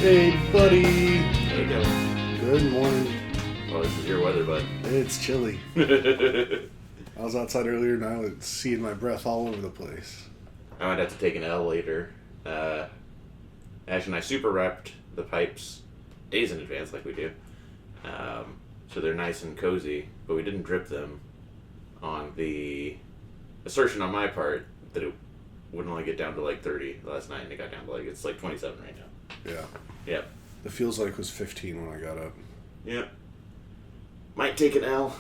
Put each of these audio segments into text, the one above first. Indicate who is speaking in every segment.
Speaker 1: Hey, buddy.
Speaker 2: Hey, Kevin.
Speaker 1: Good morning.
Speaker 2: Oh, this is your weather, bud.
Speaker 1: It's chilly. I was outside earlier and I was seeing my breath all over the place.
Speaker 2: I might have to take an L later. Ash and I super wrapped the pipes days in advance like we do. So they're nice and cozy, but we didn't drip them on the assertion on my part that it would only get down to like 30 last night, and it got down to it's like 27 right now.
Speaker 1: Yeah.
Speaker 2: Yep.
Speaker 1: It feels like it was 15 when I got up.
Speaker 2: Yep. Might take an L.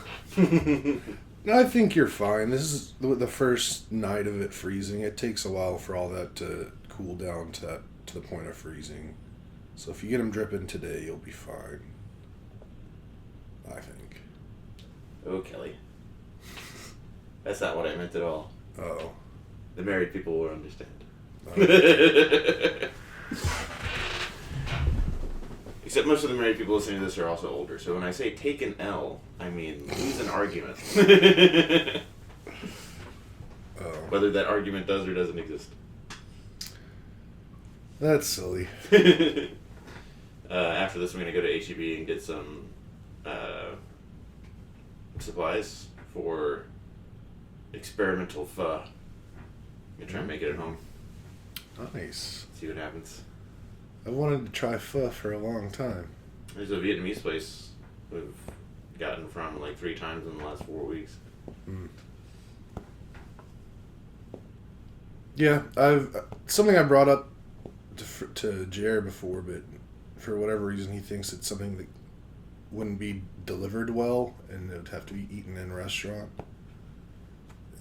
Speaker 1: No, I think you're fine. This is the first night of it freezing. It takes a while for all that to cool down to the point of freezing. So if you get them dripping today, you'll be fine. I think.
Speaker 2: Oh, Kelly. That's not what I meant at all.
Speaker 1: Oh.
Speaker 2: The married people will understand. Except most of the married people listening to this are also older. So when I say take an L, I mean lose an argument. Whether that argument does or doesn't exist.
Speaker 1: That's silly.
Speaker 2: After this, I'm going to go to H-E-B and get some supplies for experimental pho. I'm going to try and make it at home.
Speaker 1: Nice.
Speaker 2: See what happens.
Speaker 1: I wanted to try pho for a long time.
Speaker 2: There's a Vietnamese place we've gotten from like 3 times in the last 4 weeks.
Speaker 1: Mm. Yeah, something I brought up to Jer before, but for whatever reason he thinks it's something that wouldn't be delivered well and it would have to be eaten in a restaurant.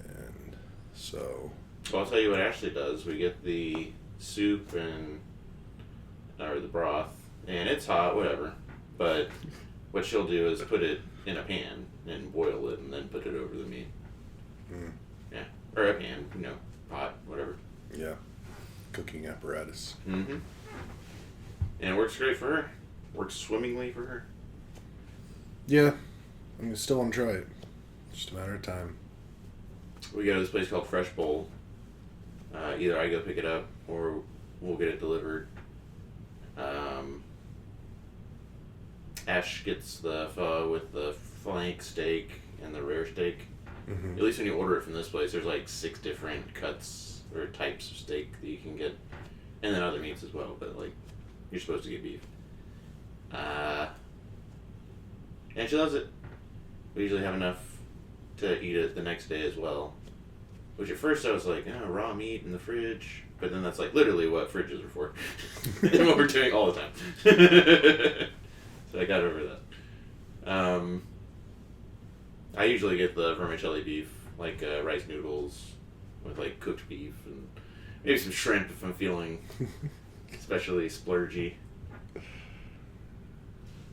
Speaker 1: And so...
Speaker 2: Well, I'll tell you what Ashley does. We get the soup or the broth, and it's hot, whatever. But what she'll do is put it in a pan and boil it and then put it over the meat.
Speaker 1: Mm.
Speaker 2: Yeah. Or a pan, pot, whatever.
Speaker 1: Yeah. Cooking apparatus.
Speaker 2: Mm-hmm. And it works great for her. Works swimmingly for her.
Speaker 1: Yeah. I still want to try it. Just a matter of time.
Speaker 2: We go to this place called Fresh Bowl. Either I go pick it up or we'll get it delivered. Ash gets the pho with the flank steak and the rare steak.
Speaker 1: Mm-hmm.
Speaker 2: At least when you order it from this place, there's like 6 different cuts or types of steak that you can get. And then other meats as well, but you're supposed to get beef. And she loves it. We usually have enough to eat it the next day as well. Which at first I was like, raw meat in the fridge. But then that's literally what fridges are for. And what we're doing all the time. So I got over that. I usually get the vermicelli beef, rice noodles with cooked beef and maybe some shrimp if I'm feeling especially splurgy.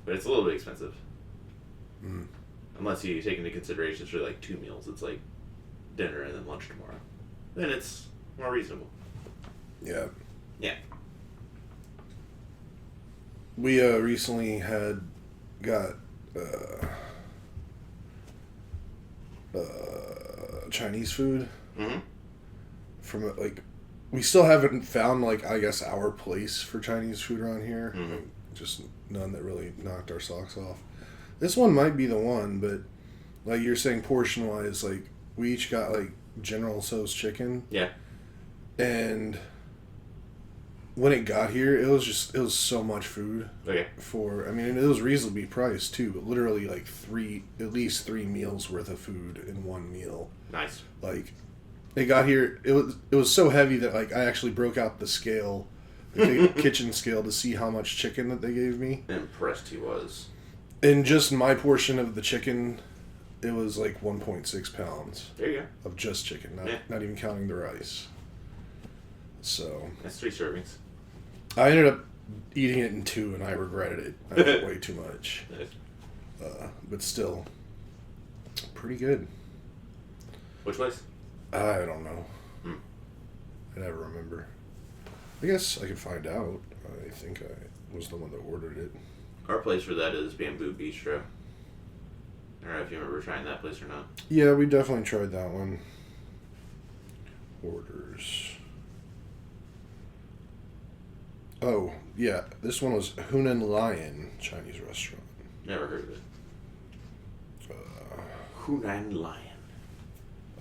Speaker 2: But it's a little bit expensive.
Speaker 1: Mm.
Speaker 2: Unless you take into consideration it's really 2 meals. It's dinner and then lunch tomorrow. Then it's more reasonable.
Speaker 1: Yeah.
Speaker 2: Yeah.
Speaker 1: We recently got Chinese food.
Speaker 2: Mm-hmm.
Speaker 1: From we still haven't found I guess our place for Chinese food around here.
Speaker 2: Mm-hmm.
Speaker 1: Just none that really knocked our socks off. This one might be the one, but you're saying portion wise, we each got General Tso's chicken.
Speaker 2: Yeah.
Speaker 1: And when it got here, it was so much food.
Speaker 2: Okay.
Speaker 1: It was reasonably priced too, but literally at least 3 meals worth of food in one meal.
Speaker 2: Nice.
Speaker 1: It got here, it was so heavy that I actually broke out the scale, the kitchen scale, to see how much chicken that they gave me.
Speaker 2: Impressed he was.
Speaker 1: And just my portion of the chicken, it was 1.6 pounds.
Speaker 2: There you go.
Speaker 1: Of just chicken, not even counting the rice. So
Speaker 2: that's 3 servings.
Speaker 1: I ended up eating it in 2, and I regretted it. I ate way too much.
Speaker 2: Nice.
Speaker 1: But still, pretty good.
Speaker 2: Which place?
Speaker 1: I don't know. I never remember. I guess I could find out. I think I was the one that ordered it.
Speaker 2: Our place for that is Bamboo Bistro. I don't know if you remember trying that place or not.
Speaker 1: Yeah, we definitely tried that one. Orders. Oh, yeah. This one was Hunan Lion Chinese restaurant.
Speaker 2: Never heard of it.
Speaker 1: Uh,
Speaker 2: Hunan Lion.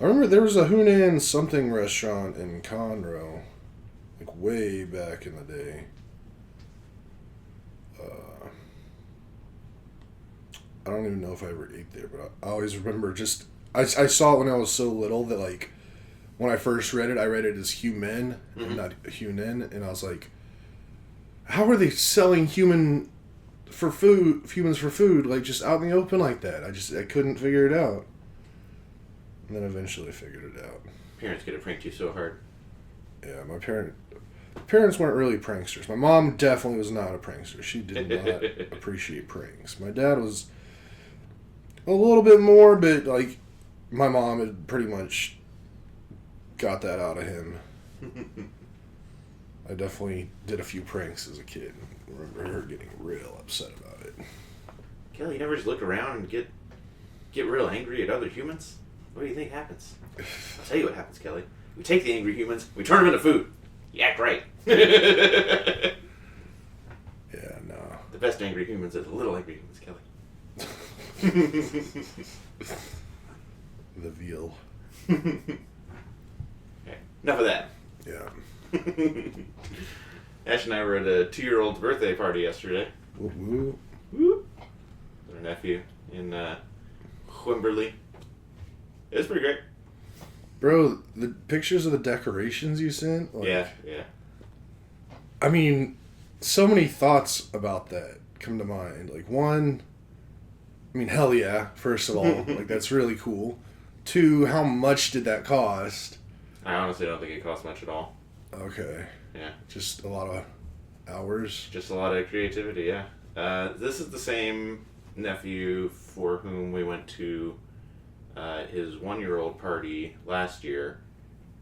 Speaker 1: I remember there was a Hunan something restaurant in Conroe, like way back in the day. I don't even know if I ever ate there, but I always remember just I saw it when I was so little that like when I first read it, I read it as human and not Hunan, and I was like, how are they selling humans for food, like just out in the open like that? I couldn't figure it out. And then eventually I figured it out.
Speaker 2: Parents could have pranked you so hard.
Speaker 1: Yeah, my parents weren't really pranksters. My mom definitely was not a prankster. She did not appreciate pranks. My dad was a little bit more, but like my mom had pretty much got that out of him. I definitely did a few pranks as a kid. I remember her getting real upset about it.
Speaker 2: Kelly, you never just look around and get real angry at other humans? What do you think happens? I'll tell you what happens, Kelly. We take the angry humans, we turn them into food. You act right.
Speaker 1: Yeah, no.
Speaker 2: The best angry humans are the little angry humans, Kelly.
Speaker 1: The veal.
Speaker 2: Okay, enough of that.
Speaker 1: Yeah.
Speaker 2: Ash and I were at a 2-year-old's birthday party yesterday.
Speaker 1: Woo-woo.
Speaker 2: Woo! With our nephew in Quimberley. It was pretty great.
Speaker 1: Bro, the pictures of the decorations you sent? Like,
Speaker 2: Yeah.
Speaker 1: I mean, so many thoughts about that come to mind. Like, one, I mean, hell yeah, first of all. Like, that's really cool. Two, how much did that cost?
Speaker 2: I honestly don't think it cost much at all.
Speaker 1: Okay.
Speaker 2: Yeah.
Speaker 1: Just a lot of hours.
Speaker 2: Just a lot of creativity, yeah. This is the same nephew for whom we went to his 1-year-old party last year,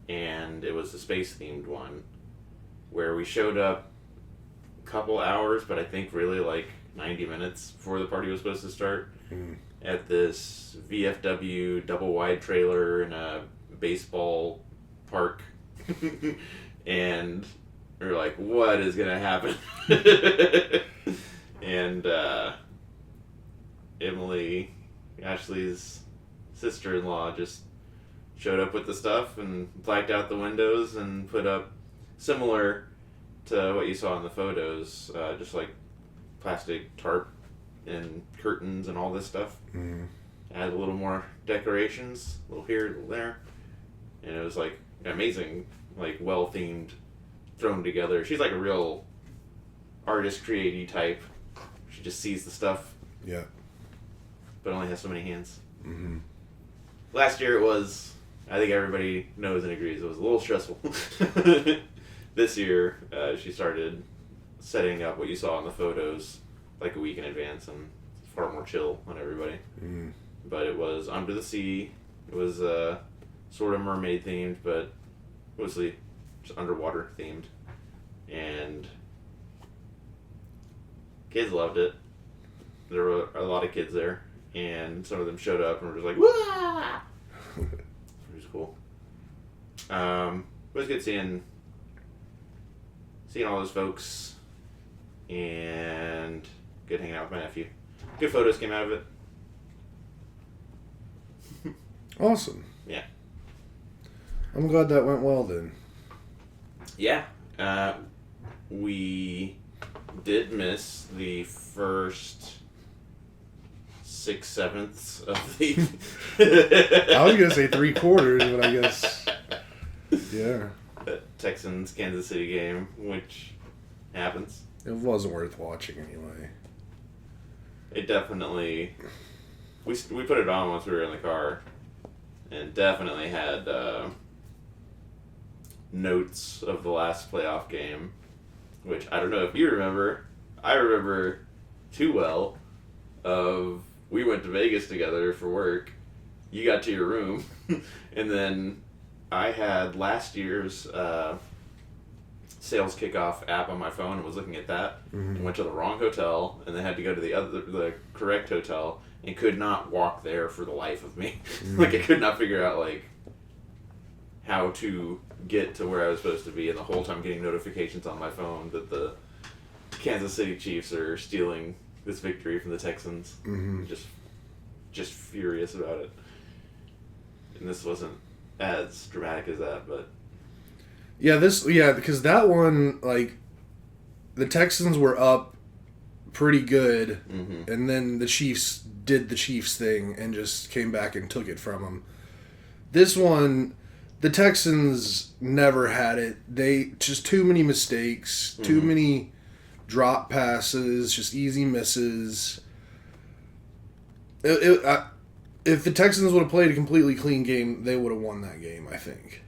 Speaker 2: and it was a space-themed one, where we showed up a couple hours, but I think really like 90 minutes before the party was supposed to start, at this VFW double-wide trailer in a baseball park, and we were like, what is going to happen? And Emily, Ashley's sister-in-law, just showed up with the stuff and blacked out the windows and put up similar to what you saw in the photos, just like plastic tarp and curtains and all this stuff. Add a little more decorations, a little here, a little there, and it was like amazing, like well themed, thrown together. She's like a real artist, creative type. She just sees the stuff,
Speaker 1: Yeah.
Speaker 2: but only has so many hands.
Speaker 1: Mm-hmm.
Speaker 2: Last year it was, I think everybody knows and agrees, it was a little stressful. This year, she started setting up what you saw in the photos like a week in advance, and far more chill on everybody. But it was under the sea. It was sort of mermaid themed, but mostly just underwater themed. And kids loved it. There were a lot of kids there, and some of them showed up and were just like, "Wah!" It was cool. It was good seeing all those folks, and good hanging out with my nephew. Good photos came out of it.
Speaker 1: Awesome.
Speaker 2: Yeah.
Speaker 1: I'm glad that went well then.
Speaker 2: Yeah. We did miss the first 6/7 of the...
Speaker 1: I was going to say 3/4, but I guess... Yeah.
Speaker 2: The Texans-Kansas City game, which happens.
Speaker 1: It wasn't worth watching anyway.
Speaker 2: It definitely... We put it on once we were in the car, and definitely had notes of the last playoff game, which I don't know if you remember. I remember too well of we went to Vegas together for work. You got to your room, and then I had last year's sales kickoff app on my phone and was looking at that, and went to the wrong hotel, and then had to go to the correct hotel, and could not walk there for the life of me. Like, I could not figure out like how to get to where I was supposed to be, and the whole time getting notifications on my phone that the Kansas City Chiefs are stealing this victory from the Texans.
Speaker 1: Mm-hmm.
Speaker 2: Just furious about it. And this wasn't as dramatic as that, but
Speaker 1: because that one, like, the Texans were up pretty good, and then the Chiefs did the Chiefs thing and just came back and took it from them. This one, the Texans never had it. They just too many mistakes, too many drop passes, just easy misses. If the Texans would have played a completely clean game, they would have won that game, I think.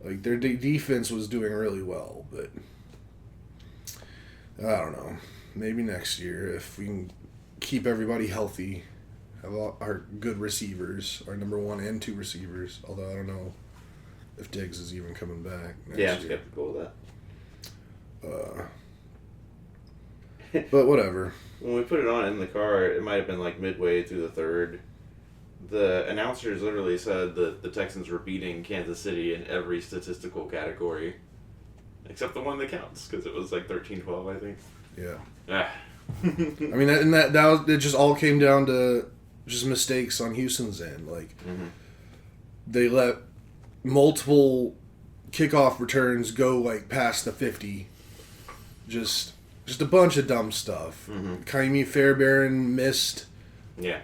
Speaker 1: Like, their defense was doing really well, but I don't know. Maybe next year, if we can keep everybody healthy, have our good receivers, our number 1 and 2 receivers, although I don't know if Diggs is even coming back next
Speaker 2: yeah, I'm
Speaker 1: year.
Speaker 2: skeptical of that.
Speaker 1: But whatever.
Speaker 2: When we put it on in the car, it might have been like midway through the third. The announcers literally said that the Texans were beating Kansas City in every statistical category, except the one that counts, because it was like 13-12, I think.
Speaker 1: Yeah.
Speaker 2: Ah.
Speaker 1: I mean, it just all came down to just mistakes on Houston's end. Like, they let multiple kickoff returns go, like, past the 50. Just a bunch of dumb stuff. Kaimi Fairbairn missed
Speaker 2: Yeah.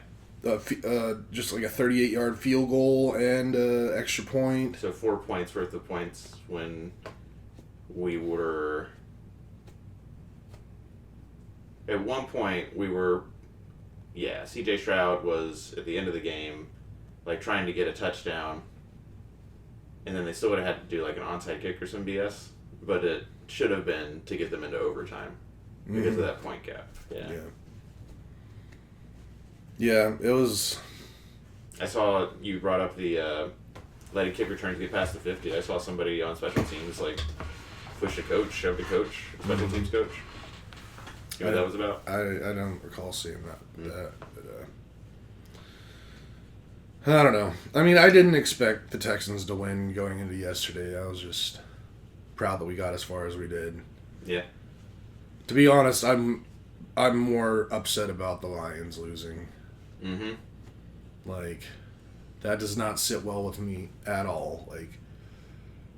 Speaker 1: just like a 38-yard field goal and extra point.
Speaker 2: So 4 points worth of points when we were... At one point, we were... Yeah, C.J. Stroud was, at the end of the game, like, trying to get a touchdown. And then they still would have had to do, like, an onside kick or some BS. But it should have been to get them into overtime because of that point gap. Yeah.
Speaker 1: Yeah, it was...
Speaker 2: I saw you brought up the letting kick returns get past the 50. I saw somebody on special teams, like, push a coach, shove the coach, special teams coach. You know what that was about?
Speaker 1: I don't recall seeing that. But I don't know. I mean, I didn't expect the Texans to win going into yesterday. I was just proud that we got as far as we did.
Speaker 2: Yeah.
Speaker 1: To be honest, I'm more upset about the Lions losing. Like, that does not sit well with me at all. Like,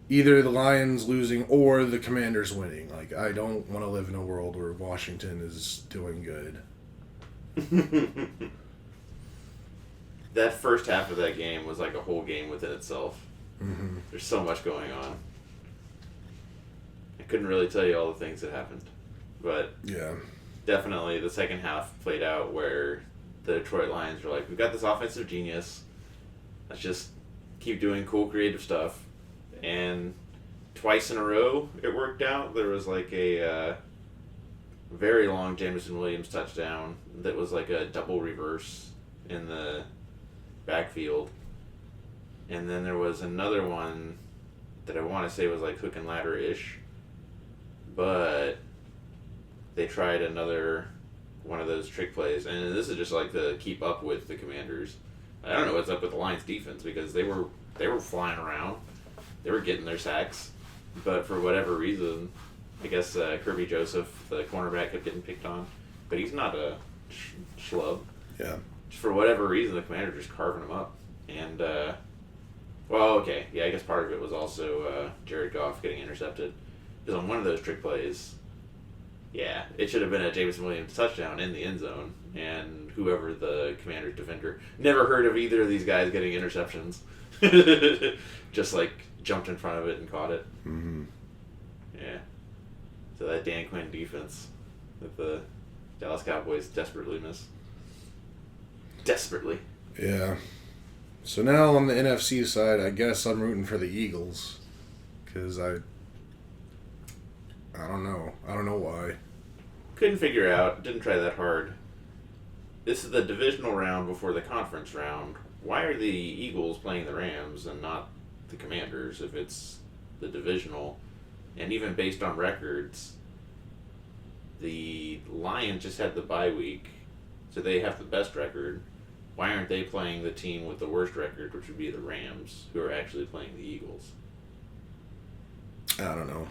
Speaker 1: either the Lions losing or the Commanders winning. Like, I don't want to live in a world where Washington is doing good.
Speaker 2: That first half of that game was like a whole game within itself. There's so much going on. I couldn't really tell you all the things that happened. But
Speaker 1: yeah,
Speaker 2: definitely the second half played out where the Detroit Lions were like, we've got this offensive genius. Let's just keep doing cool, creative stuff. And twice in a row, it worked out. There was like a very long Jameson Williams touchdown that was like a double reverse in the backfield. And then there was another one that I want to say was like hook and ladder-ish. But they tried another one of those trick plays. And this is just like to keep up with the Commanders. I don't know what's up with the Lions defense because they were flying around. They were getting their sacks. But for whatever reason, I guess Kirby Joseph, the cornerback, kept getting picked on. But he's not a schlub.
Speaker 1: Yeah.
Speaker 2: For whatever reason, the Commanders just carving him up. And, well, okay. Yeah, I guess part of it was also Jared Goff getting intercepted. Because on one of those trick plays, yeah, it should have been a Jameson Williams touchdown in the end zone. And whoever the Commanders defender, never heard of either of these guys getting interceptions. Just, like, jumped in front of it and caught it. Yeah. So that Dan Quinn defense that the Dallas Cowboys desperately miss. Desperately.
Speaker 1: Yeah. So now on the NFC side, I guess I'm rooting for the Eagles. Because I don't know. I don't know why.
Speaker 2: Couldn't figure out. Didn't try that hard. This is the divisional round before the conference round. Why are the Eagles playing the Rams and not the Commanders if it's the divisional? And even based on records, the Lions just had the bye week, so they have the best record. Why aren't they playing the team with the worst record, which would be the Rams, who are actually playing the Eagles?
Speaker 1: I don't know.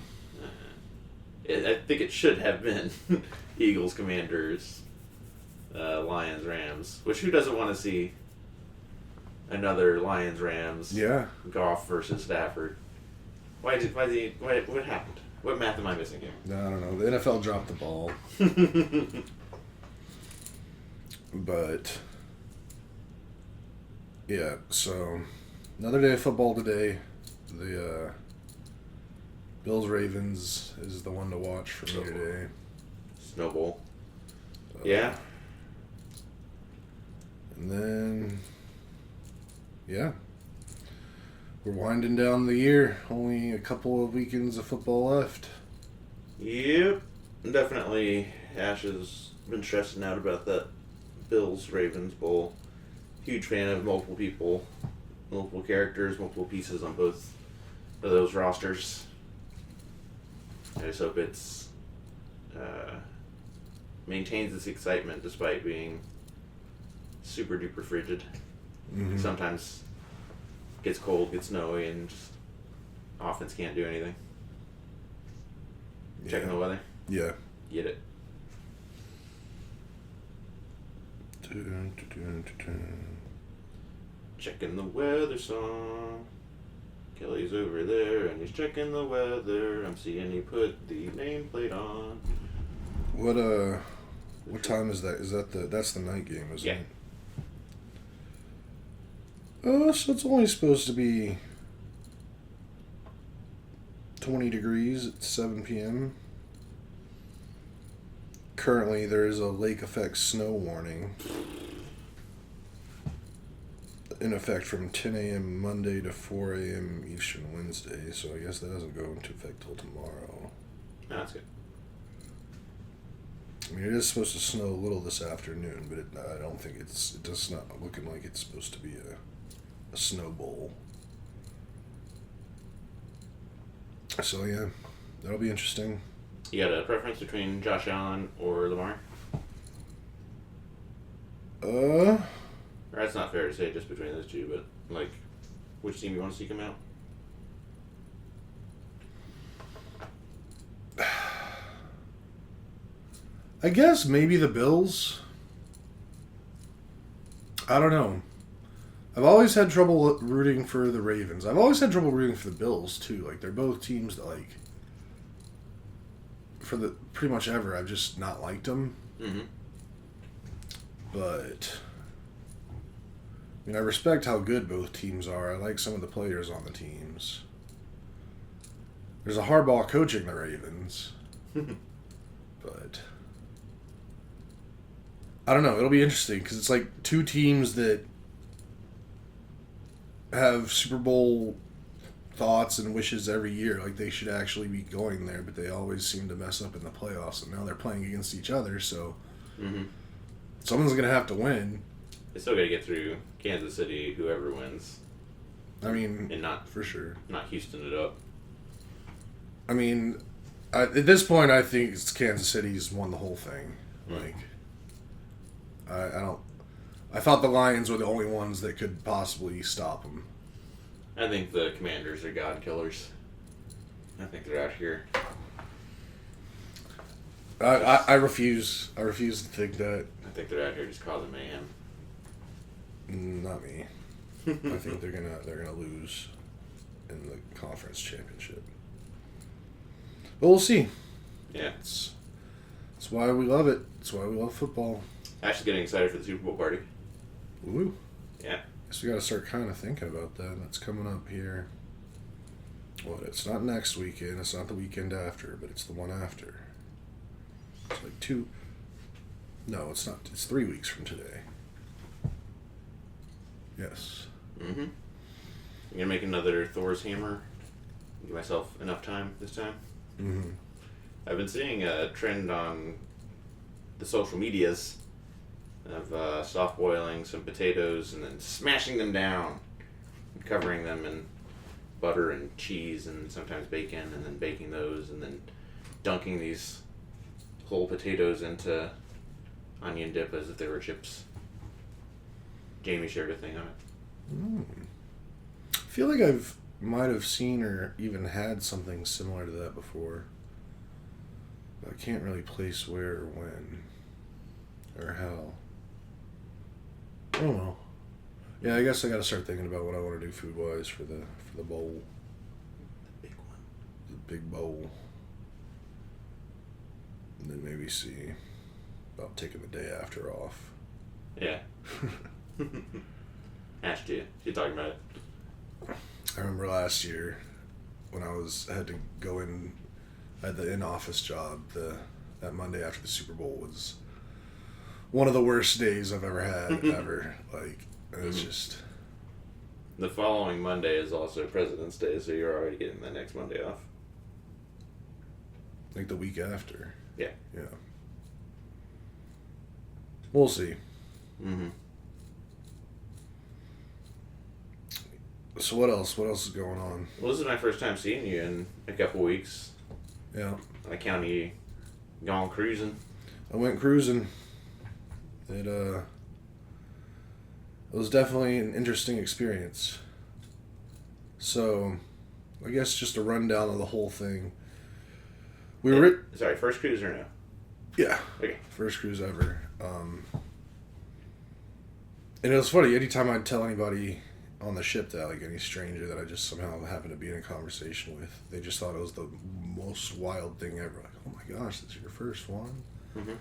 Speaker 2: I think it should have been Eagles, Commanders, Lions, Rams. Which who doesn't want to see another Lions, Rams,
Speaker 1: Yeah.
Speaker 2: Goff versus Stafford? What happened? What math am I missing here?
Speaker 1: I don't know. The NFL dropped the ball. But, yeah, so another day of football today. The Bills-Ravens is the one to watch for me today.
Speaker 2: Snowball. Yeah.
Speaker 1: And then, yeah, we're winding down the year. Only a couple of weekends of football left.
Speaker 2: Yep. Definitely Ash has been stressing out about that Bills-Ravens Bowl. Huge fan of multiple people, multiple characters, multiple pieces on both of those rosters. I just hope it's maintains its excitement despite being super duper frigid.
Speaker 1: Mm-hmm.
Speaker 2: Sometimes gets cold, gets snowy, and just offense can't do anything. Checking the weather.
Speaker 1: Yeah.
Speaker 2: Get it. Checking the weather song. Kelly's over there and he's checking the weather. I'm seeing he put the nameplate on.
Speaker 1: What time is that? Is that that's the night game, isn't it? So it's only supposed to be 20 degrees at 7 p.m. Currently, there is a lake effect snow warning in effect from 10 a.m. Monday to 4 a.m. Eastern Wednesday, so I guess that doesn't go into effect till tomorrow.
Speaker 2: No, that's good.
Speaker 1: I mean, it is supposed to snow a little this afternoon, but I don't think it does not looking like it's supposed to be a snow bowl. So yeah, that'll be interesting.
Speaker 2: You got a preference between Josh Allen or Lamar? Or that's not fair to say just between those two, but like, which team you want to see come out?
Speaker 1: I guess maybe the Bills. I don't know. I've always had trouble rooting for the Ravens. I've always had trouble rooting for the Bills too. Like, they're both teams that, like, for the pretty much ever, I've just not liked them.
Speaker 2: Mm-hmm.
Speaker 1: But I mean, I respect how good both teams are. I like some of the players on the teams. There's a Harbaugh coaching the Ravens, but I don't know. It'll be interesting because it's like two teams that have Super Bowl thoughts and wishes every year. Like, they should actually be going there, but they always seem to mess up in the playoffs, and now they're playing against each other, so someone's going to have to win.
Speaker 2: They still got to get through Kansas City, whoever wins.
Speaker 1: I mean,
Speaker 2: And not
Speaker 1: for sure.
Speaker 2: Not Houston it up.
Speaker 1: I mean, at this point, I think it's Kansas City's won the whole thing. Like, I don't. I thought the Lions were the only ones that could possibly stop them.
Speaker 2: I think the Commanders are god killers. I think they're out here.
Speaker 1: I refuse. I refuse to think that.
Speaker 2: I think they're out here just causing mayhem.
Speaker 1: Not me. I think they're gonna lose in the conference championship. But we'll see.
Speaker 2: Yeah.
Speaker 1: It's why we love it. It's why we love football.
Speaker 2: Actually getting excited for the Super Bowl party.
Speaker 1: Woo.
Speaker 2: Yeah.
Speaker 1: Guess we gotta start kind of thinking about that. That's coming up here. What? It's not next weekend. It's not the weekend after, but it's the one after. It's like 2. No, it's not. It's 3 weeks from today. Yes.
Speaker 2: Mm-hmm. I'm gonna make another Thor's hammer. Give myself enough time this time.
Speaker 1: Mm-hmm.
Speaker 2: I've been seeing a trend on the social medias of soft boiling some potatoes and then smashing them down, and covering them in butter and cheese and sometimes bacon, and then baking those, and then dunking these whole potatoes into onion dip as if they were chips. Jamie shared a thing on it.
Speaker 1: I feel like might have seen or even had something similar to that before. I can't really place where or when or how. I don't know. Yeah, I guess I got to start thinking about what I want to do food wise for the bowl,
Speaker 2: The big one.
Speaker 1: the big bowl, and then maybe see about taking the day after off.
Speaker 2: Yeah. Asked you. You talking about it?
Speaker 1: I remember last year when I had to go in. I had the in-office job. That Monday after the Super Bowl was one of the worst days I've ever had ever. Like it was just.
Speaker 2: The following Monday is also President's Day, so you're already getting the next Monday off.
Speaker 1: Like the week after.
Speaker 2: Yeah.
Speaker 1: Yeah. We'll see.
Speaker 2: Mm-hmm.
Speaker 1: So what else? What else is going on?
Speaker 2: Well, this is my first time seeing you in a couple weeks.
Speaker 1: Yeah.
Speaker 2: I count you gone cruising.
Speaker 1: I went cruising. It was definitely an interesting experience. So, I guess just a rundown of the whole thing. We were
Speaker 2: Sorry, first cruise or no?
Speaker 1: yeah,
Speaker 2: Okay.
Speaker 1: first cruise ever. And it was funny. Anytime I'd tell anybody on the ship that, like any stranger that I just somehow happened to be in a conversation with, they just thought it was the most wild thing ever. Like, oh my gosh, this is your first one?
Speaker 2: Mm-hmm.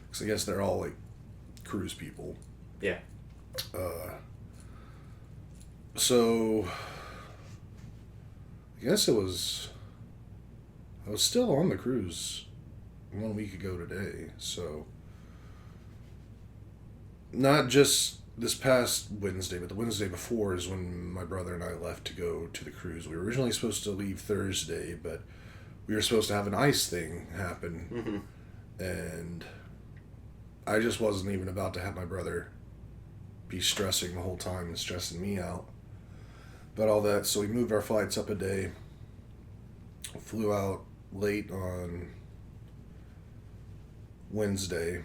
Speaker 1: Because I guess they're all like cruise people.
Speaker 2: Yeah.
Speaker 1: So I guess I was still on the cruise 1 week ago today. So not just this past Wednesday, but the Wednesday before is when my brother and I left to go to the cruise. We were originally supposed to leave Thursday, but we were supposed to have an ice thing happen.
Speaker 2: Mm-hmm.
Speaker 1: And I just wasn't even about to have my brother be stressing the whole time and stressing me out about all that. So we moved our flights up a day. Flew out late on Wednesday.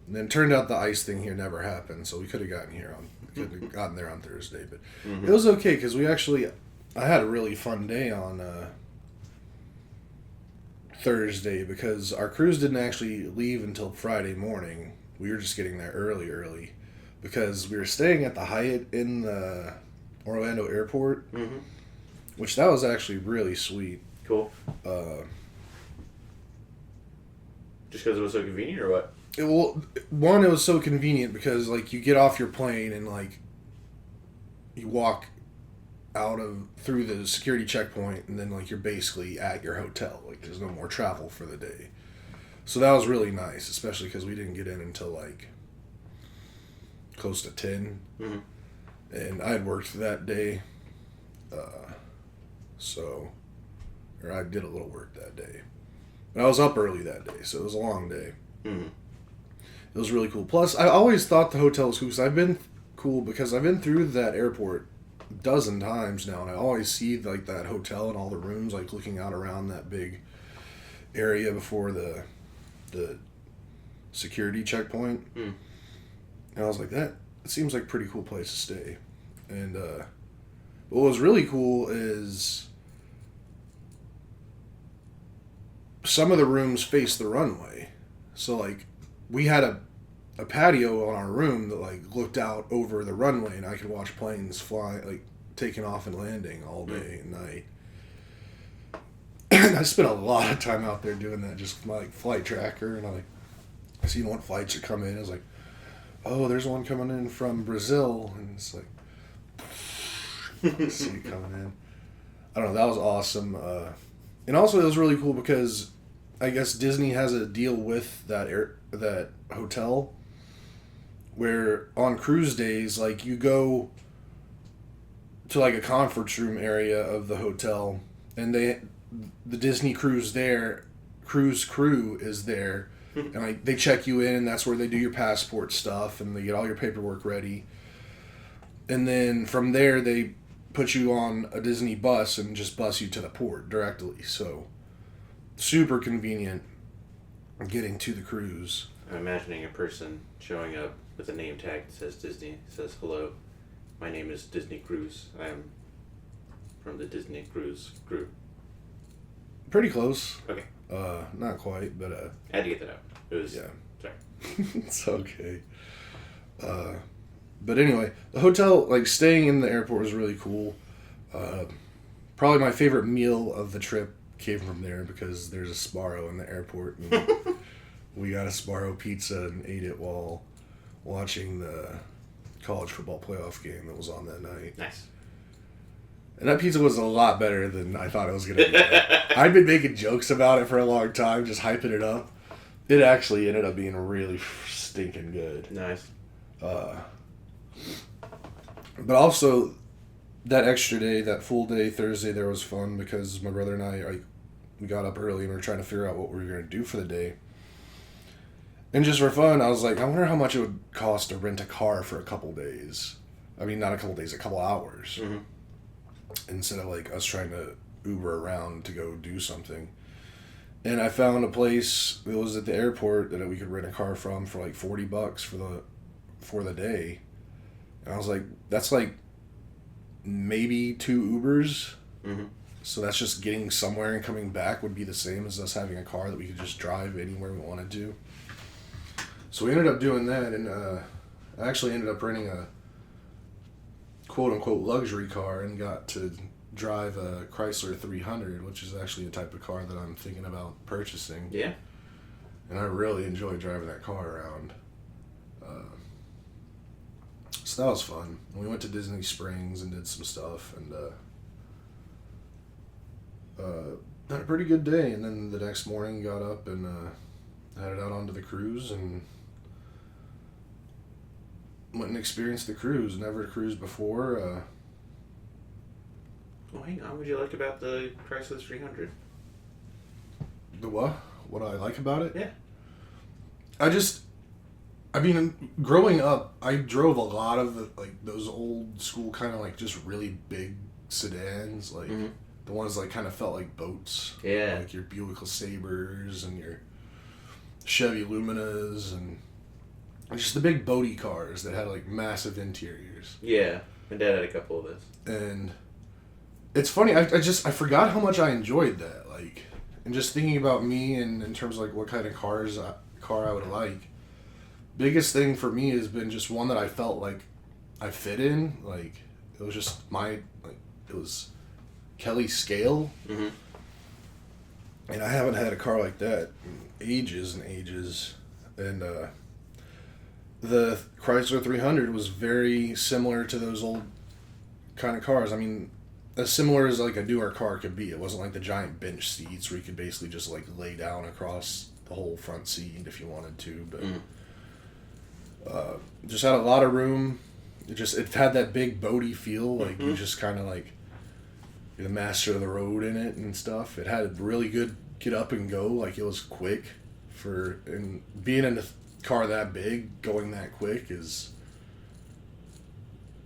Speaker 1: And then it turned out the ice thing here never happened, so we could have gotten there on Thursday. But
Speaker 2: Mm-hmm.
Speaker 1: it was okay because I had a really fun day on Thursday because our cruise didn't actually leave until Friday morning. We were just getting there early because we were staying at the Hyatt in the Orlando airport,
Speaker 2: Mm-hmm.
Speaker 1: which that was actually really sweet.
Speaker 2: Cool.
Speaker 1: Uh,
Speaker 2: Just because it was so convenient, or what?
Speaker 1: it was so convenient because like you get off your plane and like you walk through the security checkpoint and then like you're basically at your hotel. Like there's no more travel for the day. So that was really nice, especially because we didn't get in until like close to 10.
Speaker 2: Mm-hmm.
Speaker 1: And I had worked that day. Or I did a little work that day. But I was up early that day, so it was a long day.
Speaker 2: Mm-hmm.
Speaker 1: It was really cool. Plus, I always thought the hotel was cool because I've been through that airport a dozen times now, and I always see like that hotel and all the rooms, like looking out around that big area before the security checkpoint.
Speaker 2: Mm.
Speaker 1: And I was like, it seems like a pretty cool place to stay. And what was really cool is some of the rooms face the runway. So like we had a patio on our room that like looked out over the runway, and I could watch planes fly, like taking off and landing all day and night. And I spent a lot of time out there doing that, just with my like flight tracker, and I seen what flights are coming in. I was like, oh, there's one coming in from Brazil, and it's like I see it coming in. I don't know, that was awesome. And also it was really cool because I guess Disney has a deal with that hotel where on cruise days, like you go to like a conference room area of the hotel, and the Disney cruise crew is there, and like they check you in, and that's where they do your passport stuff, and they get all your paperwork ready, and then from there they put you on a Disney bus and just bus you to the port directly. So super convenient getting to the cruise.
Speaker 2: I'm imagining a person showing up with a name tag that says Disney, says, hello, my name is Disney Cruise. I am from the Disney Cruise crew.
Speaker 1: Pretty close.
Speaker 2: Okay.
Speaker 1: Not quite, but
Speaker 2: I had to get that out. It was
Speaker 1: yeah.
Speaker 2: sorry.
Speaker 1: It's okay. But anyway, the hotel, like staying in the airport, was really cool. Probably my favorite meal of the trip came from there because there's a Sbarro in the airport, and we got a Sbarro pizza and ate it while watching the college football playoff game that was on that night.
Speaker 2: Nice.
Speaker 1: And that pizza was a lot better than I thought it was going to be. I'd been making jokes about it for a long time, just hyping it up. It actually ended up being really stinking good.
Speaker 2: Nice.
Speaker 1: But also, that extra day, that full day, Thursday, there was fun because my brother and I we got up early and we were trying to figure out what we were going to do for the day. And just for fun, I was like, I wonder how much it would cost to rent a car for a couple days. I mean, not a couple days, a couple hours.
Speaker 2: Mm-hmm.
Speaker 1: Instead of like us trying to Uber around to go do something. And I found a place, it was at the airport, that we could rent a car from for like $40 for the day. And I was like, that's like maybe 2 Ubers.
Speaker 2: Mm-hmm.
Speaker 1: So that's just getting somewhere and coming back would be the same as us having a car that we could just drive anywhere we wanted to. So we ended up doing that, and I actually ended up renting a quote-unquote luxury car and got to drive a Chrysler 300, which is actually a type of car that I'm thinking about purchasing.
Speaker 2: Yeah.
Speaker 1: And I really enjoyed driving that car around. So that was fun. We went to Disney Springs and did some stuff, and had a pretty good day. And then the next morning got up and headed out onto the cruise and went and experienced the cruise. Never cruised before.
Speaker 2: Well, hang on. What would you like about the Chrysler 300?
Speaker 1: The what? What I like about it?
Speaker 2: Yeah.
Speaker 1: I mean, growing up, I drove a lot of those old school kind of like just really big sedans, like
Speaker 2: mm-hmm.
Speaker 1: the ones like kind of felt like boats.
Speaker 2: Yeah.
Speaker 1: Like your Buick LeSabres and your Chevy Luminas and just the big boaty cars that had like massive interiors.
Speaker 2: Yeah. My dad had a couple of those.
Speaker 1: And it's funny, I forgot how much I enjoyed that, like, and just thinking about me and in terms of like what kind of car I would like. Biggest thing for me has been just one that I felt like I fit in. Like, it was just it was Kelly scale.
Speaker 2: Mm-hmm.
Speaker 1: And I haven't had a car like that in ages and ages. And the Chrysler 300 was very similar to those old kind of cars. I mean, as similar as like a newer car could be. It wasn't like the giant bench seats where you could basically just like lay down across the whole front seat if you wanted to. But just had a lot of room. It had that big boaty feel. Like you just kind of like you're the master of the road in it and stuff. It had really good get up and go. Like it was quick and being in a car that big, going that quick it's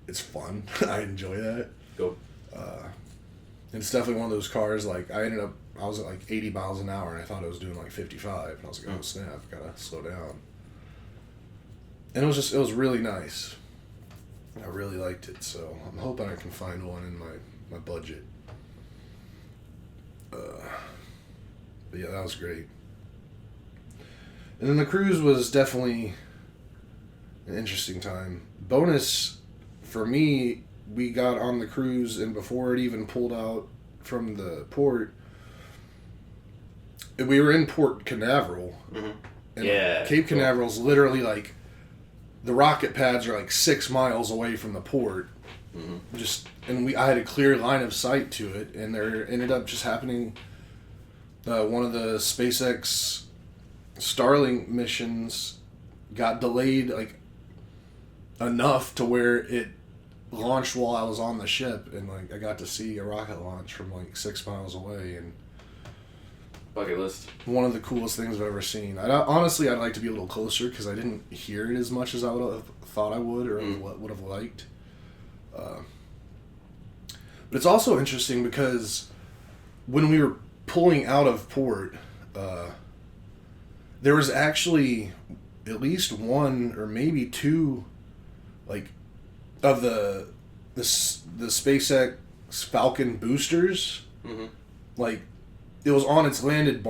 Speaker 1: fun. I enjoy that.
Speaker 2: Cool.
Speaker 1: And it's definitely one of those cars, like, I was at like 80 miles an hour and I thought I was doing like 55. And I was like, oh snap, gotta slow down. And it was really nice. I really liked it, so I'm hoping I can find one in my budget. But yeah, that was great. And then the cruise was definitely an interesting time. Bonus, for me, we got on the cruise, and before it even pulled out from the port, we were in Port Canaveral.
Speaker 2: Mm-hmm.
Speaker 1: And
Speaker 2: yeah.
Speaker 1: Cape Canaveral's literally like, the rocket pads are like 6 miles away from the port. Mm-hmm. I had a clear line of sight to it, and there ended up just happening, one of the SpaceX Starlink missions got delayed like enough to where it launched while I was on the ship, and like I got to see a rocket launch from like 6 miles away, and
Speaker 2: bucket list.
Speaker 1: One of the coolest things I've ever seen. Honestly, I'd like to be a little closer because I didn't hear it as much as I would have thought I would or would have liked. But it's also interesting because when we were pulling out of port, there was actually at least one or maybe two, like, of the SpaceX Falcon boosters.
Speaker 2: Mm-hmm.
Speaker 1: Like, it was on its landing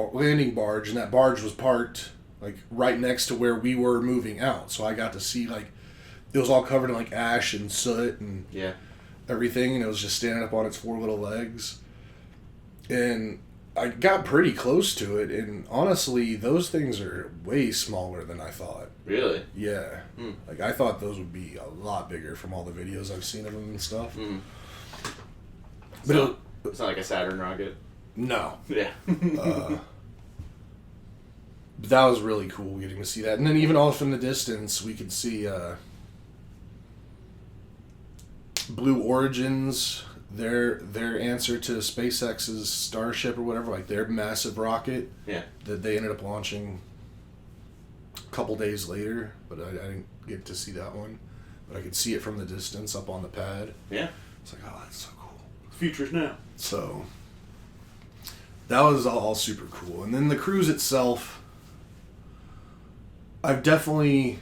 Speaker 1: barge, and that barge was parked like right next to where we were moving out. So I got to see like it was all covered in like ash and soot and
Speaker 2: Yeah.
Speaker 1: everything, and it was just standing up on its four little legs. And I got pretty close to it, and honestly, those things are way smaller than I thought.
Speaker 2: Really?
Speaker 1: Yeah.
Speaker 2: Hmm.
Speaker 1: Like, I thought those would be a lot bigger from all the videos I've seen of them and stuff.
Speaker 2: Mm.
Speaker 1: But
Speaker 2: It's not like a Saturn rocket.
Speaker 1: no.
Speaker 2: Yeah.
Speaker 1: But that was really cool getting to see that. And then even off in the distance, we could see Blue Origin's, their answer to SpaceX's Starship or whatever, like their massive rocket
Speaker 2: Yeah.
Speaker 1: that they ended up launching a couple days later. But I didn't get to see that one. But I could see it from the distance up on the pad.
Speaker 2: Yeah.
Speaker 1: It's like, oh, that's so cool.
Speaker 2: Future's now.
Speaker 1: So that was all super cool. And then the cruise itself, I've definitely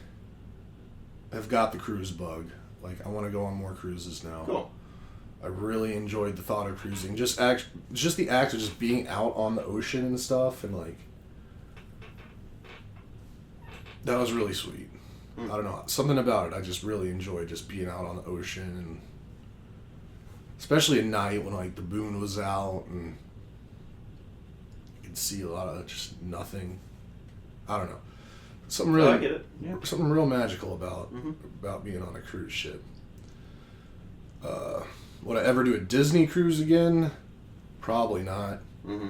Speaker 1: have got the cruise bug. Like, I want to go on more cruises now.
Speaker 2: Cool.
Speaker 1: I really enjoyed the thought of cruising. Just the act of just being out on the ocean and stuff, and like that was really sweet. I don't know, something about it. I just really enjoyed just being out on the ocean, and especially at night when like the moon was out and you could see a lot of just nothing. I don't know. Something really,
Speaker 2: I get it. Yeah.
Speaker 1: something real magical about
Speaker 2: Mm-hmm.
Speaker 1: about being on a cruise ship. Would I ever do a Disney cruise again? Probably not.
Speaker 2: Mm-hmm.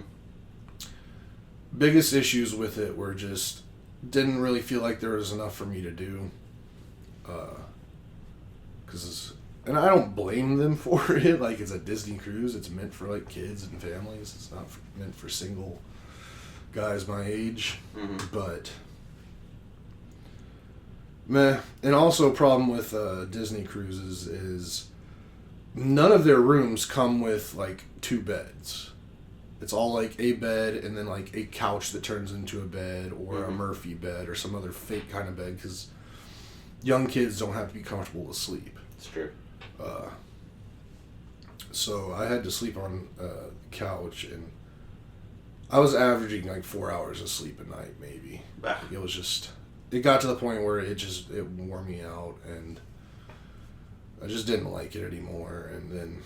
Speaker 1: Biggest issues with it were just didn't really feel like there was enough for me to do. And I don't blame them for it. Like, it's a Disney cruise. It's meant for like kids and families. It's not meant for single guys my age.
Speaker 2: Mm-hmm.
Speaker 1: But meh. And also, a problem with Disney cruises is none of their rooms come with like two beds. It's all like a bed and then like a couch that turns into a bed, or a Murphy bed or some other fake kind of bed, because young kids don't have to be comfortable to sleep.
Speaker 2: It's true.
Speaker 1: So I had to sleep on the couch, and I was averaging like 4 hours of sleep a night, maybe.
Speaker 2: Bah.
Speaker 1: It was just, it got to the point where it wore me out, and I just didn't like it anymore. And then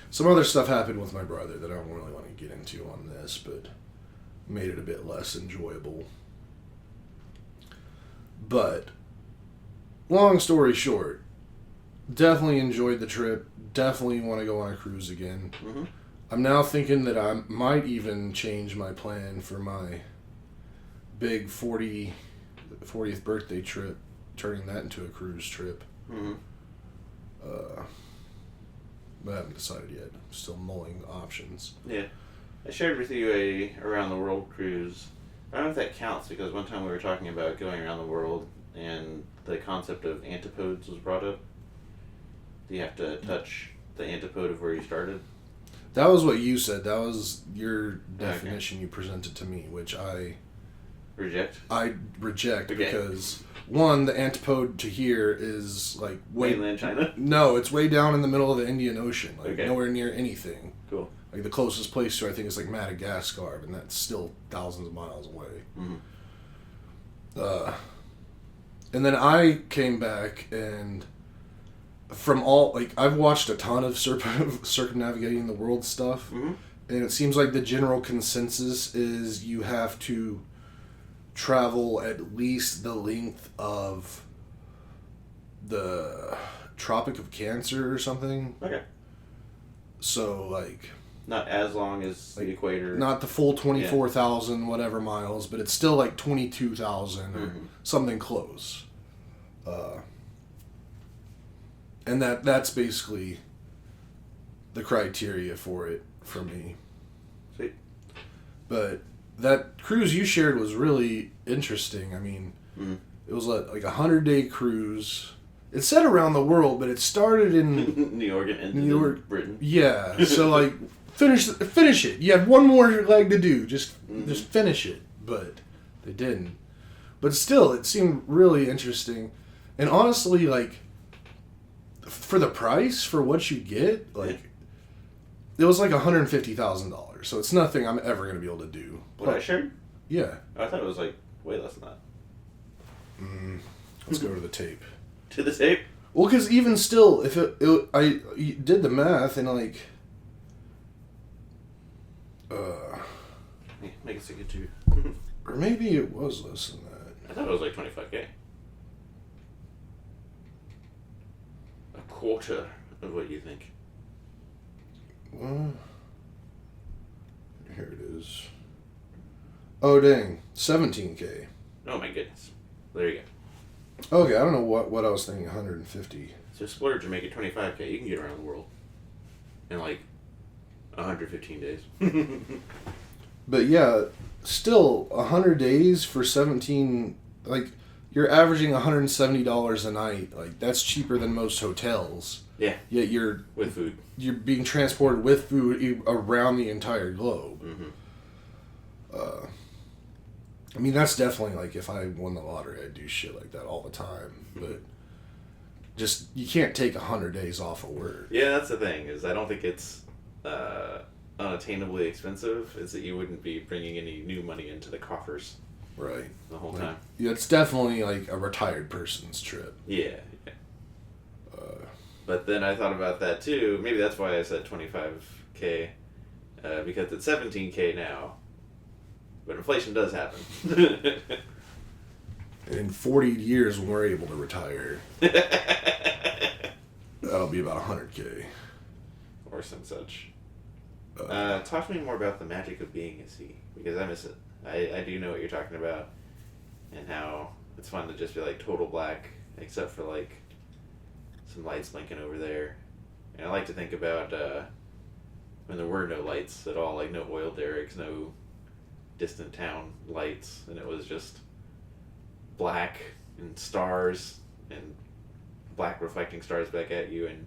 Speaker 1: some other stuff happened with my brother that I don't really want to get into on this, but made it a bit less enjoyable. But long story short, definitely enjoyed the trip. Definitely want to go on a cruise again.
Speaker 2: Mm-hmm.
Speaker 1: I'm now thinking that I might even change my plan for my big 40th birthday trip, turning that into a cruise trip.
Speaker 2: Mm-hmm.
Speaker 1: But I haven't decided yet. I'm still mulling options.
Speaker 2: Yeah. I shared with you a around the world cruise. I don't know if that counts, because one time we were talking about going around the world and the concept of antipodes was brought up. Do you have to touch the antipode of where you started?
Speaker 1: That was what you said. That was your definition you presented to me, which I
Speaker 2: Reject?
Speaker 1: reject,
Speaker 2: Okay.
Speaker 1: because one, the antipode to here is like
Speaker 2: Mainland China?
Speaker 1: No, it's way down in the middle of the Indian Ocean, like
Speaker 2: Okay.
Speaker 1: nowhere near anything.
Speaker 2: Cool.
Speaker 1: Like the closest place to I think is like Madagascar, and that's still thousands of miles away.
Speaker 2: Mm-hmm.
Speaker 1: And then I came back, and from all, like, I've watched a ton of circumnavigating the world stuff,
Speaker 2: Mm-hmm.
Speaker 1: and it seems like the general consensus is you have to travel at least the length of the Tropic of Cancer or something.
Speaker 2: Okay.
Speaker 1: So, like,
Speaker 2: Not as long as the equator.
Speaker 1: not the full 24,000 whatever miles, but it's still like 22,000 or
Speaker 2: Mhm.
Speaker 1: something close. And that's basically the criteria for it for me.
Speaker 2: Sweet.
Speaker 1: But that cruise you shared was really interesting. I mean,
Speaker 2: Mhm.
Speaker 1: it was like a 100-day cruise. It said around the world, but it started in
Speaker 2: New York and ended
Speaker 1: New York.
Speaker 2: in Britain.
Speaker 1: Yeah, so like finish it. You have one more leg to do. Just finish it. But they didn't. But still, it seemed really interesting. And honestly, like, for the price for what you get, like, it was like $150,000. So it's nothing I'm ever gonna be able to do.
Speaker 2: What I shared?
Speaker 1: Yeah.
Speaker 2: I thought it was like way less than that.
Speaker 1: Let's go to the tape.
Speaker 2: To the tape?
Speaker 1: Well, because even still, if I did the math and like,
Speaker 2: Make it second too.
Speaker 1: or maybe it was less than that.
Speaker 2: I thought it was like 25K. A quarter of what you think.
Speaker 1: Well, here it is. Oh dang, 17K.
Speaker 2: Oh my goodness. There you go.
Speaker 1: Okay, I don't know what I was thinking. 150.
Speaker 2: So splurge and make it 25K. You can get around the world in like 115 days.
Speaker 1: But yeah, still 100 days for 17. Like you're averaging $170 a night. Like that's cheaper than most hotels.
Speaker 2: Yeah.
Speaker 1: Yet you're
Speaker 2: With food.
Speaker 1: You're being transported with food around the entire globe.
Speaker 2: Mm-hmm.
Speaker 1: I mean, that's definitely like if I won the lottery, I'd do shit like that all the time. But just you can't take 100 days off of work.
Speaker 2: Yeah, that's the thing. Is I don't think it's unattainably expensive. It's that you wouldn't be bringing any new money into the coffers
Speaker 1: Right.
Speaker 2: the whole
Speaker 1: Like,
Speaker 2: time.
Speaker 1: yeah, it's definitely like a retired person's trip.
Speaker 2: Yeah. But then I thought about that too. Maybe that's why I said 25K, because it's 17K now. But inflation does happen.
Speaker 1: In 40 years, when we're able to retire, that'll be about 100K.
Speaker 2: Or some such. Talk to me more about the magic of being at sea, because I miss it. I do know what you're talking about, and how it's fun to just be like total black, except for like some lights blinking over there. And I like to think about when there were no lights at all, like no oil derricks, no distant town lights, and it was just black and stars and black reflecting stars back at you, and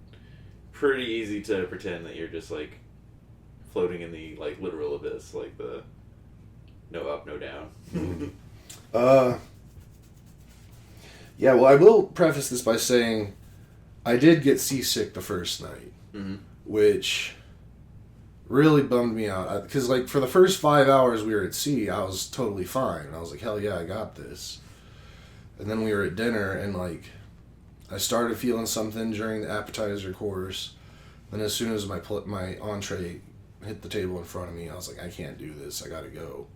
Speaker 2: pretty easy to pretend that you're just like floating in the like literal abyss, like the no up, no down.
Speaker 1: Yeah, well, I will preface this by saying I did get seasick the first night, which really bummed me out. Because, like, for the first 5 hours we were at sea, I was totally fine. I was like, hell yeah, I got this. And then we were at dinner, and, like, I started feeling something during the appetizer course. Then as soon as my entree hit the table in front of me, I was like, I can't do this. I gotta go.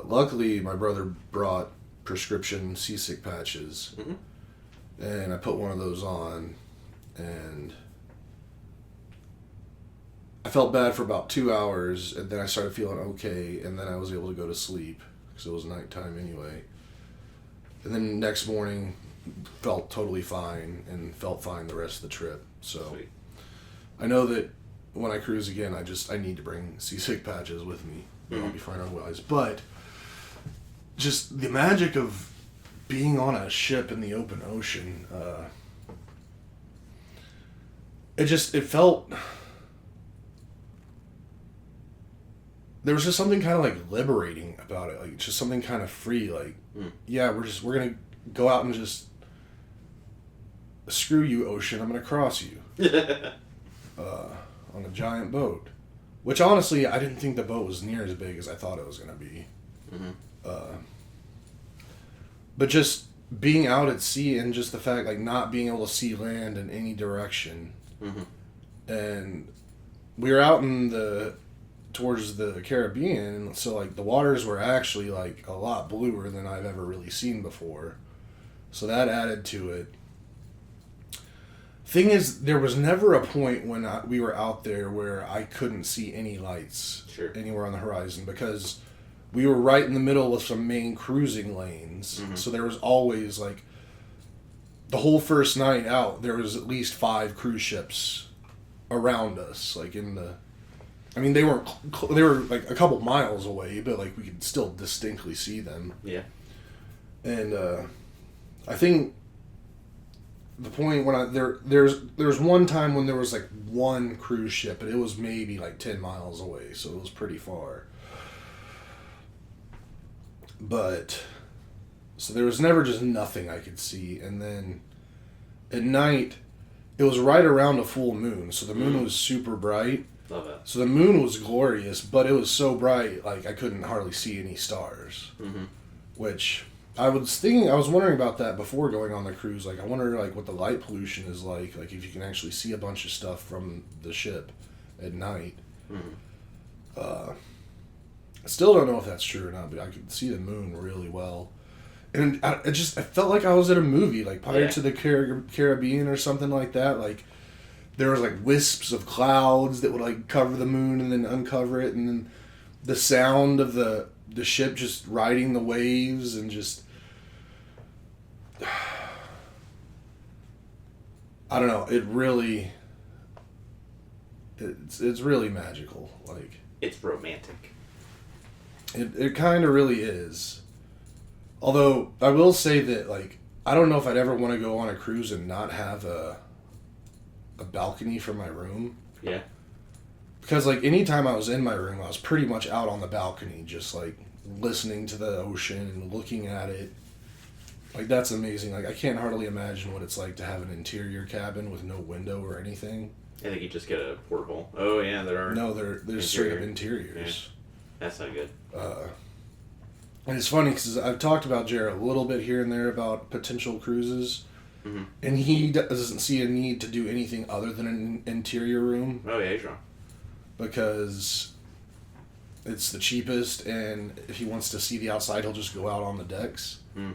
Speaker 1: Luckily, my brother brought prescription seasick patches. And I put one of those on, and I felt bad for about 2 hours, and then I started feeling okay, and then I was able to go to sleep, because it was nighttime anyway. And then next morning, felt totally fine, and felt fine the rest of the trip. So,
Speaker 2: Sweet.
Speaker 1: I know that when I cruise again, I need to bring seasick patches with me. I'll be fine otherwise. But, just the magic of being on a ship in the open ocean, it felt, there was just something kind of like liberating about it, like just something kind of free, like, yeah, we're gonna go out and just, screw you, ocean, I'm gonna cross you, on a giant boat, which honestly, I didn't think the boat was near as big as I thought it was gonna be. But just being out at sea, and just the fact, like, not being able to see land in any direction. And we were out towards the Caribbean, so, like, the waters were actually, like, a lot bluer than I've ever really seen before. So that added to it. Thing is, there was never a point when we were out there where I couldn't see any lights anywhere on the horizon, because we were right in the middle of some main cruising lanes. So there was always, like, the whole first night out, there was at least 5 cruise ships around us, like in the, I mean, they were like a couple miles away, but like we could still distinctly see them.
Speaker 2: Yeah.
Speaker 1: And I think the point when there's one time when there was like one cruise ship, but it was maybe like 10 miles away, so it was pretty far. But so there was never just nothing I could see. And then at night, it was right around a full moon, so the moon was super bright.
Speaker 2: Love that.
Speaker 1: So the moon was glorious, but it was so bright, like I couldn't hardly see any stars.
Speaker 2: Mm-hmm.
Speaker 1: Which I was wondering about that before going on the cruise. Like I wonder like what the light pollution is like if you can actually see a bunch of stuff from the ship at night.
Speaker 2: Mm-hmm.
Speaker 1: I still don't know if that's true or not, but I could see the moon really well. And I felt like I was in a movie, like Pirates of the Caribbean or something like that. Like, there was, like, wisps of clouds that would, like, cover the moon and then uncover it. And then the sound of the ship just riding the waves and just... I don't know. It really... It's really magical. Like...
Speaker 2: It's romantic.
Speaker 1: It kind of really is. Although, I will say that, like, I don't know if I'd ever want to go on a cruise and not have a balcony for my room.
Speaker 2: Yeah.
Speaker 1: Because, like, anytime I was in my room, I was pretty much out on the balcony, just, like, listening to the ocean and looking at it. Like, that's amazing. Like, I can't hardly imagine what it's like to have an interior cabin with no window or anything.
Speaker 2: I think you just get a portable. Oh, yeah, there are...
Speaker 1: No, there's straight up interiors.
Speaker 2: Yeah. That's not good.
Speaker 1: And it's funny because I've talked about Jared a little bit here and there about potential cruises,
Speaker 2: Mm-hmm.
Speaker 1: and he doesn't see a need to do anything other than an interior room
Speaker 2: Oh, yeah, he's wrong.
Speaker 1: because it's the cheapest, and if he wants to see the outside, he'll just go out on the decks.
Speaker 2: Mm.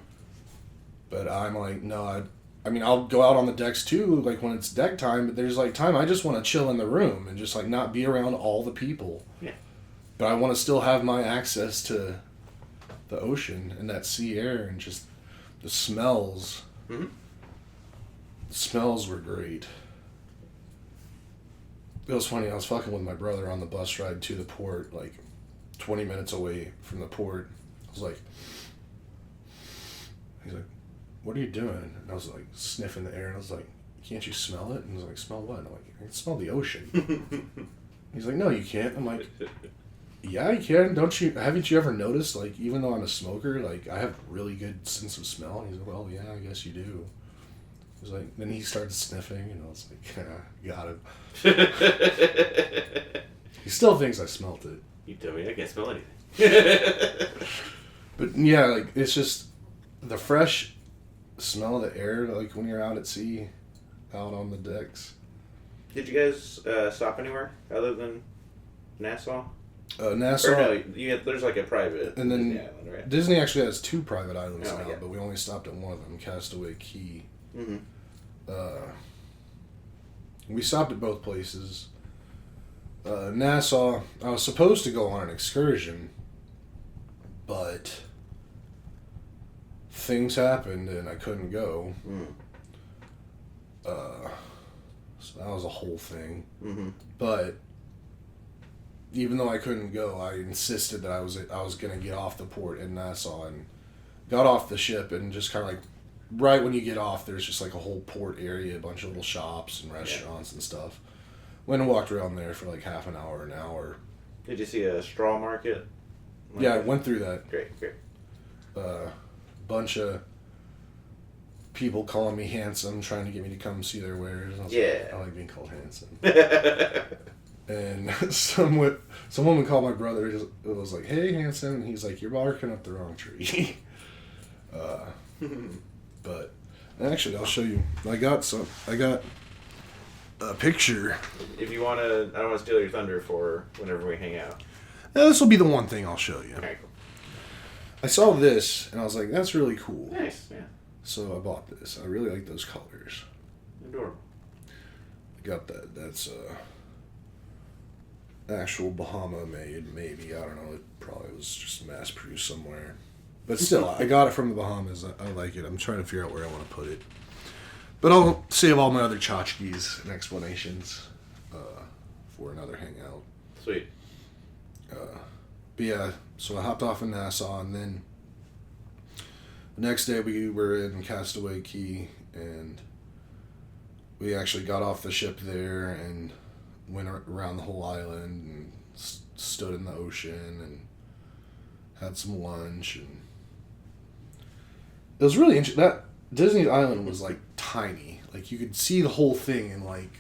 Speaker 1: But I'm like, no, I mean, I'll go out on the decks too, like when it's deck time, but there's like time I just want to chill in the room and just like not be around all the people.
Speaker 2: Yeah.
Speaker 1: But I want to still have my access to the ocean and that sea air and just the smells.
Speaker 2: Mm-hmm.
Speaker 1: The smells were great. It was funny, I was fucking with my brother on the bus ride to the port, like 20 minutes away from the port. I was like, he's like, what are you doing? And I was like sniffing the air and I was like, can't you smell it? And he's like, smell what? And I'm like, I can smell the ocean. He's like, no, you can't. I'm like, yeah, you can. Haven't you ever noticed, like, even though I'm a smoker, like, I have really good sense of smell? And he's like, well, yeah, I guess you do. He's like, then he started sniffing, and I was like, yeah, got him. He still thinks I smelt it.
Speaker 2: You tell me I can't smell anything.
Speaker 1: But, yeah, like, it's just the fresh smell of the air, like, when you're out at sea, out on the decks.
Speaker 2: Did you guys stop anywhere other than Nassau?
Speaker 1: Nassau.
Speaker 2: Or no, there's like a private
Speaker 1: And then
Speaker 2: Disney island, right?
Speaker 1: Disney actually has 2 private islands
Speaker 2: Oh,
Speaker 1: now,
Speaker 2: yeah.
Speaker 1: but we only stopped at one of them, Castaway Cay.
Speaker 2: Mm-hmm.
Speaker 1: We stopped at both places. Nassau, I was supposed to go on an excursion, but things happened and I couldn't go.
Speaker 2: Mm.
Speaker 1: So that was a whole thing.
Speaker 2: Mm-hmm.
Speaker 1: But even though I couldn't go, I insisted that I was going to get off the port in Nassau and got off the ship and just kind of like right when you get off, there's just like a whole port area, a bunch of little shops and restaurants and stuff. Went and walked around there for like half an hour.
Speaker 2: Did you see a straw market?
Speaker 1: Yeah, I went through that.
Speaker 2: Great.
Speaker 1: Bunch of people calling me handsome, trying to get me to come see their wares. And I was
Speaker 2: Yeah.
Speaker 1: like, I like being called handsome. And some woman called my brother. It was like, "Hey, handsome," and he's like, "You're barking up the wrong tree." But actually, I'll show you. I got a picture.
Speaker 2: If you want to, I don't want to steal your thunder for whenever we hang out.
Speaker 1: This will be the one thing I'll show you.
Speaker 2: Okay, cool.
Speaker 1: I saw this and I was like, "That's really cool."
Speaker 2: Nice, yeah.
Speaker 1: So I bought this. I really like those colors.
Speaker 2: Adorable.
Speaker 1: I got that. That's actual Bahama made, maybe. I don't know. It probably was just mass produced somewhere. But still, I got it from the Bahamas. I like it. I'm trying to figure out where I want to put it. But I'll save all my other tchotchkes and explanations for another hangout.
Speaker 2: Sweet.
Speaker 1: But yeah, so I hopped off in Nassau, and then the next day we were in Castaway Cay, and we actually got off the ship there and went around the whole island and stood in the ocean and had some lunch. And it was really interesting. That Disney Island was like tiny. Like, you could see the whole thing in, like,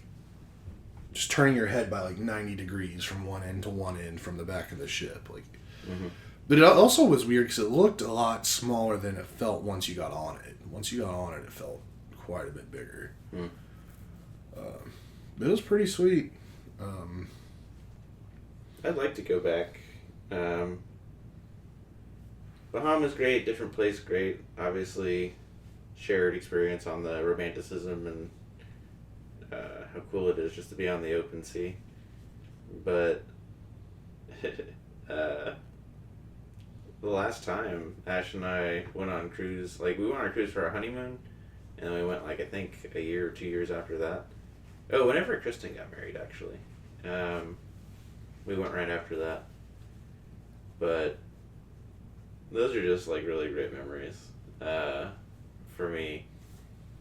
Speaker 1: just turning your head by, like, 90 degrees from one end to one end from the back of the ship. Like, but it also was weird because it looked a lot smaller than it felt once you got on it. Once you got on it, it felt quite a bit bigger. But it was pretty sweet.
Speaker 2: I'd like to go back. Bahamas great, different place great. Obviously, shared experience on the romanticism and how cool it is just to be on the open sea. But the last time Ash and I went on cruise, like we went on a cruise for our honeymoon, and we went like I think a year or 2 years after that. Oh, whenever Kristen got married, actually, we went right after that. But those are just like really great memories for me,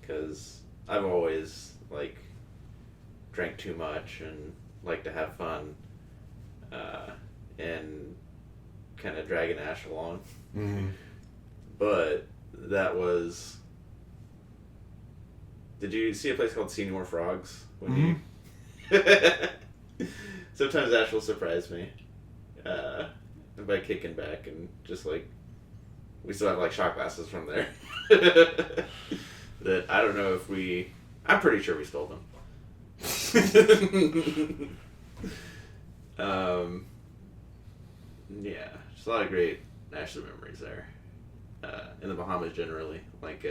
Speaker 2: because I've always like drank too much and like to have fun, and kind of dragging Ash along. But that was. Did you see a place called Senior Frogs? When you... Sometimes Ash will surprise me by kicking back and just like we still have like shot glasses from there that I don't know if we. I'm pretty sure we stole them. Yeah, just a lot of great Ashley memories there. In the Bahamas generally, like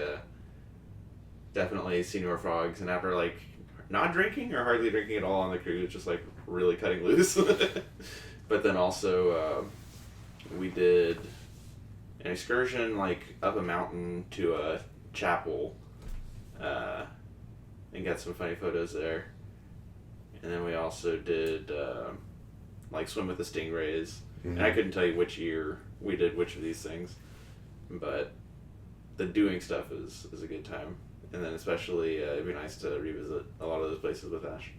Speaker 2: definitely Senior Frogs, and after like not drinking or hardly drinking at all on the cruise, just like really cutting loose. But then also we did an excursion like up a mountain to a chapel, and got some funny photos there. And then we also did like swim with the stingrays. And I couldn't tell you which year we did which of these things, but the doing stuff is a good time. And then especially it'd be nice to revisit a lot of those places with Ash.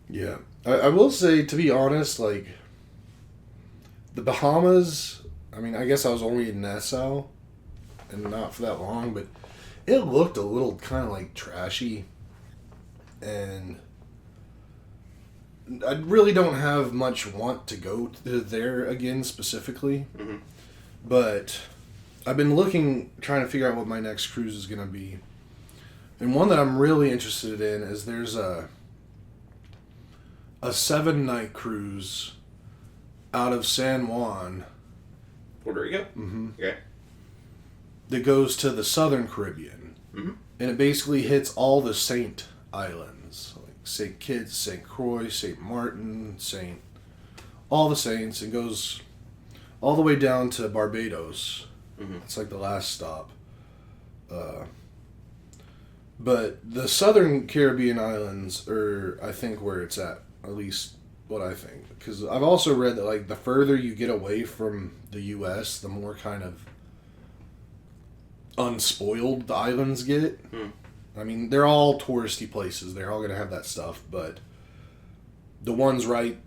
Speaker 1: Yeah. I will say, to be honest, like, the Bahamas, I mean, I guess I was only in Nassau, and not for that long, but it looked a little kind of, like, trashy. And I really don't have much want to go to there again specifically. But I've been trying to figure out what my next cruise is going to be. And one that I'm really interested in is there's a 7-night cruise out of San Juan.
Speaker 2: Puerto Rico? Okay.
Speaker 1: That goes to the Southern Caribbean. And it basically hits all the Saint Islands. Like St. Kitts, St. Croix, St. Martin, all the Saints, and goes all the way down to Barbados. It's like the last stop. But the Southern Caribbean islands are, I think, where it's at least what I think. Because I've also read that, like, the further you get away from the U.S., the more kind of unspoiled the islands get. I mean, they're all touristy places. They're all going to have that stuff. But the ones right,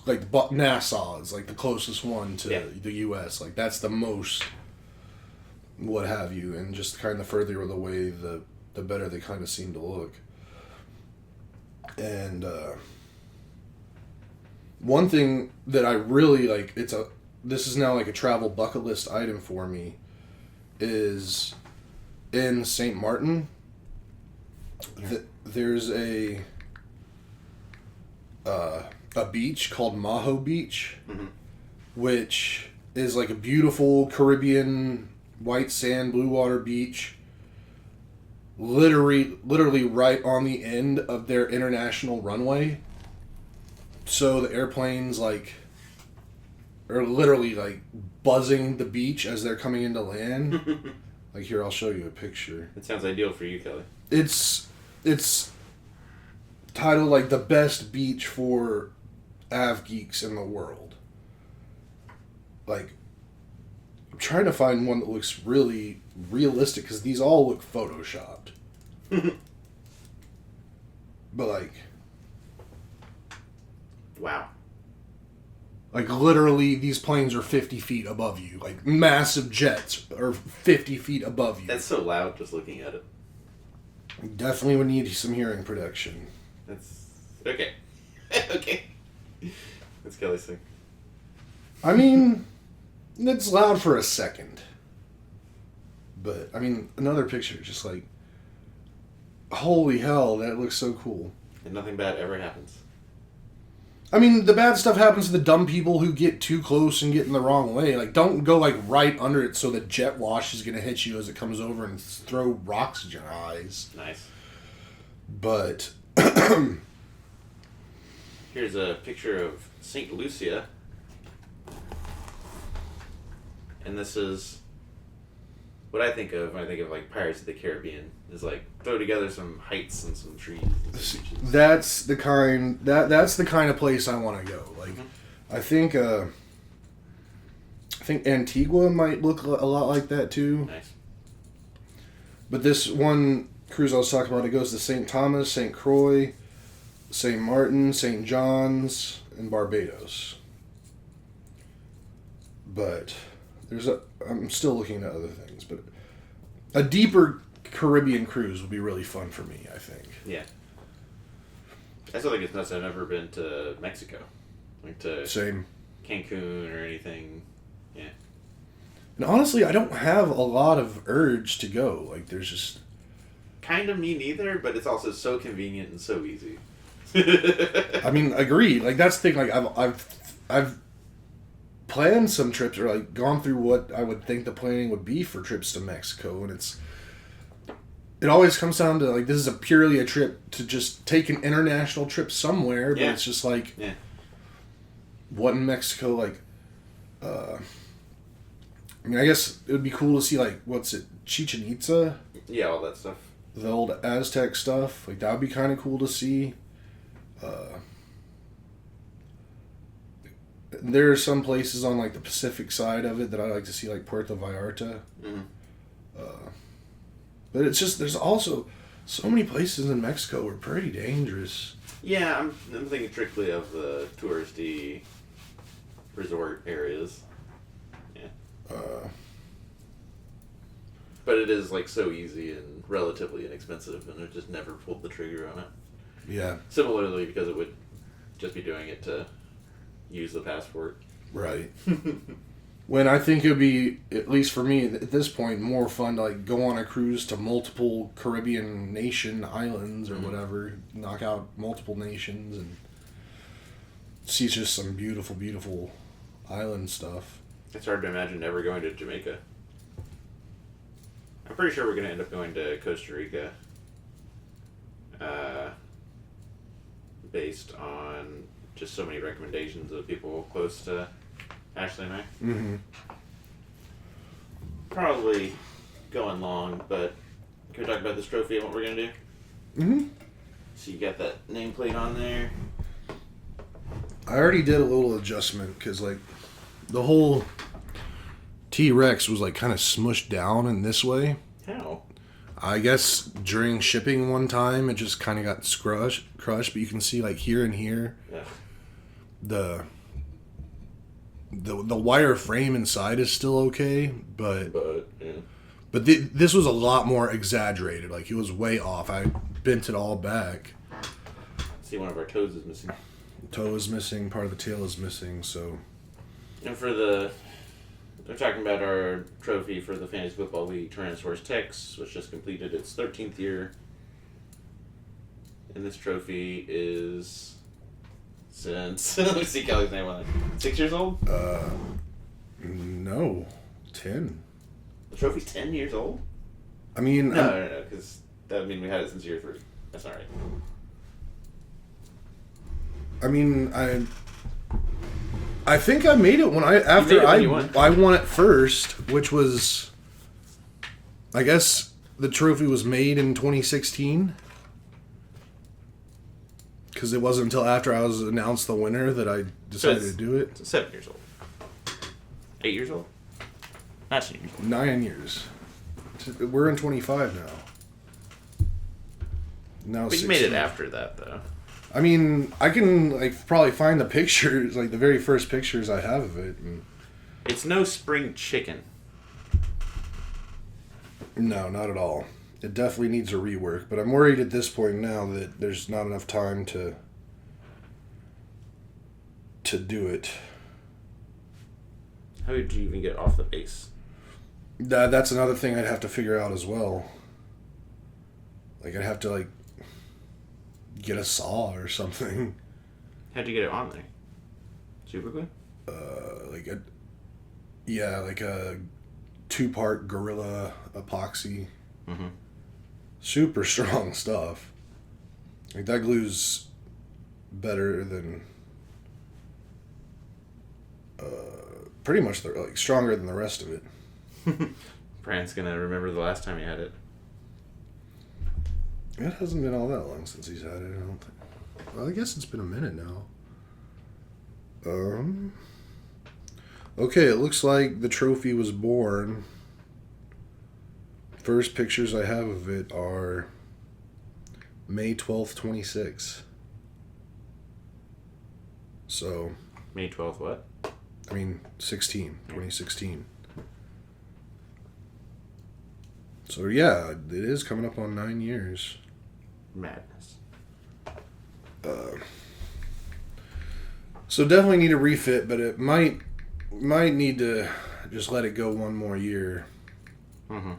Speaker 1: like Nassau is, like, the closest one to the U.S. Like, that's the most what have you. And just kind of further away, the better they kind of seem to look. And one thing that I really like, this is now like a travel bucket list item for me, is in St. Martin. There's a beach called Maho Beach, which is like a beautiful Caribbean white sand, blue water beach. Literally right on the end of their international runway. So the airplanes like are literally like buzzing the beach as they're coming into land. Like, here, I'll show you a picture.
Speaker 2: It sounds ideal for you, Kelly.
Speaker 1: It's titled like the best beach for Av geeks in the world. Like, I'm trying to find one that looks really realistic because these all look photoshopped. But like,
Speaker 2: wow.
Speaker 1: Like, literally, these planes are 50 feet above you. Like, massive jets are 50 feet above you.
Speaker 2: That's so loud just looking at it.
Speaker 1: Definitely would need some hearing protection.
Speaker 2: That's okay. Okay. That's Kelly's thing.
Speaker 1: I mean, it's loud for a second. But, I mean, another picture, just like, holy hell, that looks so cool.
Speaker 2: And nothing bad ever happens.
Speaker 1: I mean, the bad stuff happens to the dumb people who get too close and get in the wrong way. Like, don't go, like, right under it so the jet wash is going to hit you as it comes over and throw rocks at your eyes.
Speaker 2: Nice.
Speaker 1: But...
Speaker 2: Here's a picture of St. Lucia. And this is what I think of when I think of, like, Pirates of the Caribbean. Is, like, throw together some heights and some trees. And some beaches.
Speaker 1: That's the kind of place I want to go. Like, I think Antigua might look a lot like that too.
Speaker 2: Nice.
Speaker 1: But this one cruise I was talking about, it goes to St. Thomas, St. Croix, St. Martin, St. John's, and Barbados. But I'm still looking at other things, but a deeper Caribbean cruise would be really fun for me, I think.
Speaker 2: Yeah. I still think it's nuts. I've never been to Mexico. Like to
Speaker 1: Same.
Speaker 2: Cancun or anything. Yeah.
Speaker 1: And honestly, I don't have a lot of urge to go. Like, there's just...
Speaker 2: Kind of me neither, but it's also so convenient and so easy.
Speaker 1: I mean, agreed. Like, that's the thing. Like, I've planned some trips, or like gone through what I would think the planning would be for trips to Mexico, and it always comes down to, like, this is purely a trip to just take an international trip somewhere, but it's just like, what in Mexico, like, I mean, I guess it would be cool to see, like, what's it, Chichen Itza?
Speaker 2: Yeah, all that stuff.
Speaker 1: The old Aztec stuff. Like, that would be kind of cool to see. There are some places on, like, the Pacific side of it that I like to see, like Puerto Vallarta.
Speaker 2: Mm-hmm.
Speaker 1: But it's just, there's also so many places in Mexico are pretty dangerous.
Speaker 2: Yeah, I'm thinking strictly of the touristy resort areas. Yeah. But it is, like, so easy and relatively inexpensive, and I just never pulled the trigger on it.
Speaker 1: Yeah.
Speaker 2: Similarly, because it would just be doing it to use the passport.
Speaker 1: Right. When I think it would be, at least for me at this point, more fun to, like, go on a cruise to multiple Caribbean nation islands or whatever, knock out multiple nations and see just some beautiful, beautiful island stuff.
Speaker 2: It's hard to imagine never going to Jamaica. I'm pretty sure we're going to end up going to Costa Rica. Based on just so many recommendations of people close to Ashley and I.
Speaker 1: Mm-hmm.
Speaker 2: Probably going long, but can we talk about this trophy and what we're going to do?
Speaker 1: Mm-hmm.
Speaker 2: So you got that nameplate on there.
Speaker 1: I already did a little adjustment because, like, the whole T-Rex was, like, kind of smushed down in this way.
Speaker 2: How?
Speaker 1: I guess during shipping one time, it just kind of got crushed, but you can see, like, here and here, the wire frame inside is still okay, but this was a lot more exaggerated. Like, it was way off. I bent it all back.
Speaker 2: See, one of our toes is missing.
Speaker 1: The toe is missing, part of the tail is missing, so...
Speaker 2: And for we're talking about our trophy for the Fantasy Football League Tyrannosaurus Tex, which just completed its 13th year. And this trophy is since... Let me see Kelly's name on it. 6 years old?
Speaker 1: No. 10.
Speaker 2: The trophy's 10 years old?
Speaker 1: I mean...
Speaker 2: No, because that would mean we had it since year 3. That's not right.
Speaker 1: I mean, I think I made it when I won it first, which was, I guess the trophy was made in 2016. Because it wasn't until after I was announced the winner that I decided to do it.
Speaker 2: 7 years old. 8 years old? Not 7 years old.
Speaker 1: 9 years. We're in 25 now. Now,
Speaker 2: but you made it after that, though.
Speaker 1: I mean, I can, like, probably find the pictures, like the very first pictures I have of it. And...
Speaker 2: It's no spring chicken.
Speaker 1: No, not at all. it definitely needs a rework. But I'm worried at this point now that there's not enough time to do it.
Speaker 2: How would you even get off the base?
Speaker 1: That's another thing I'd have to figure out as well. Like, I'd have to, like, get a saw or something.
Speaker 2: How'd you get it on there? Super glue?
Speaker 1: Like a 2-part Gorilla epoxy.
Speaker 2: Mm-hmm.
Speaker 1: Super strong stuff. Like, that glue's better than... pretty much stronger than the rest of it.
Speaker 2: Brand's gonna remember the last time he had it.
Speaker 1: It hasn't been all that long since he's had it, I don't think. Well, I guess it's been a minute now. Okay, it looks like the trophy was born. First pictures I have of it are May 12th, 26. So...
Speaker 2: May 12th what?
Speaker 1: 2016. So yeah, it is coming up on 9 years.
Speaker 2: Madness.
Speaker 1: So definitely need a refit, but it might need to just let it go one more year.
Speaker 2: Mm-hmm.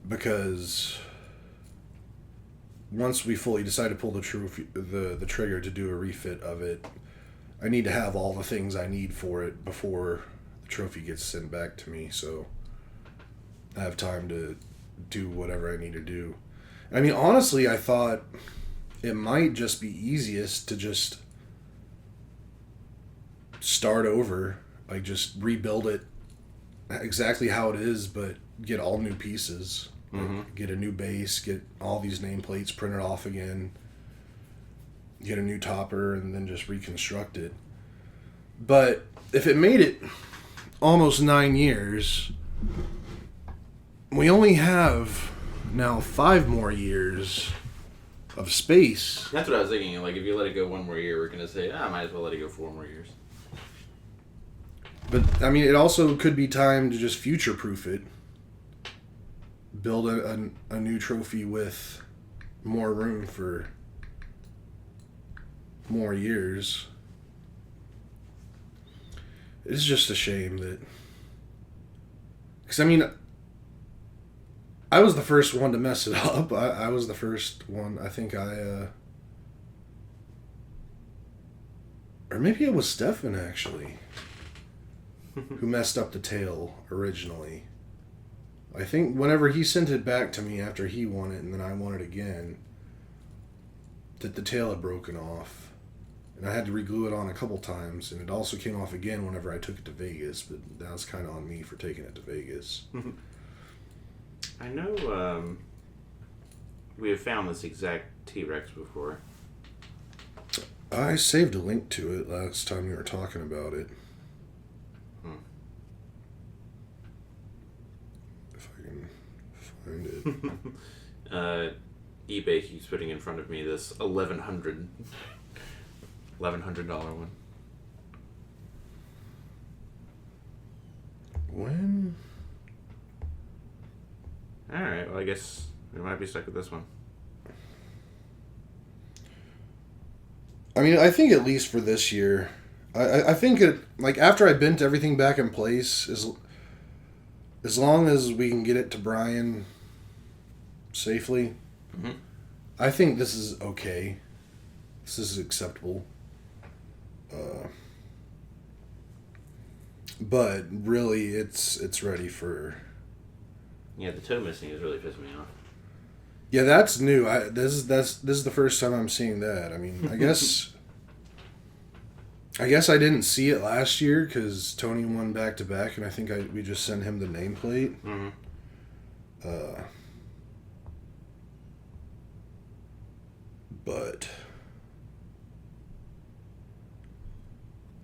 Speaker 1: Because once we fully decide to pull the trigger to do a refit of it, I need to have all the things I need for it before the trophy gets sent back to me, so I have time to do whatever I need to do. I mean, honestly, I thought it might just be easiest to just start over, like just rebuild it exactly how it is, but get all new pieces.
Speaker 2: Mm-hmm.
Speaker 1: Get a new base, get all these nameplates printed off again, get a new topper, and then just reconstruct it. But if it made it almost 9 years, we only have now 5 more years of space.
Speaker 2: That's what I was thinking. Like, if you let it go one more year, we're gonna say, I might as well let it go 4 more years.
Speaker 1: But, I mean, it also could be time to just future-proof it. Build a new trophy with more room for more years. It's just a shame that... Because, I mean, I was the first one to mess it up. I was the first one. I think or maybe it was Stefan, actually, who messed up the tail originally. I think whenever he sent it back to me after he won it and then I won it again, that the tail had broken off. And I had to reglue it on a couple times, and it also came off again whenever I took it to Vegas, but that was kind of on me for taking it to Vegas.
Speaker 2: I know we have found this exact T-Rex before.
Speaker 1: I saved a link to it last time we were talking about it. If I can find it.
Speaker 2: eBay keeps putting in front of me this $1,100 one.
Speaker 1: When?
Speaker 2: Alright, well, I guess we might be stuck with this one.
Speaker 1: I mean, I think at least for this year, I think it, like, after I bent everything back in place, as long as we can get it to Brian safely, I think this is okay. This is acceptable. But really, it's ready for...
Speaker 2: Yeah, the toe missing is really pissing me off.
Speaker 1: Yeah, that's new. This is the first time I'm seeing that. I mean, I guess I didn't see it last year because Tony won back to back, and I think we just sent him the nameplate.
Speaker 2: Mm-hmm.
Speaker 1: But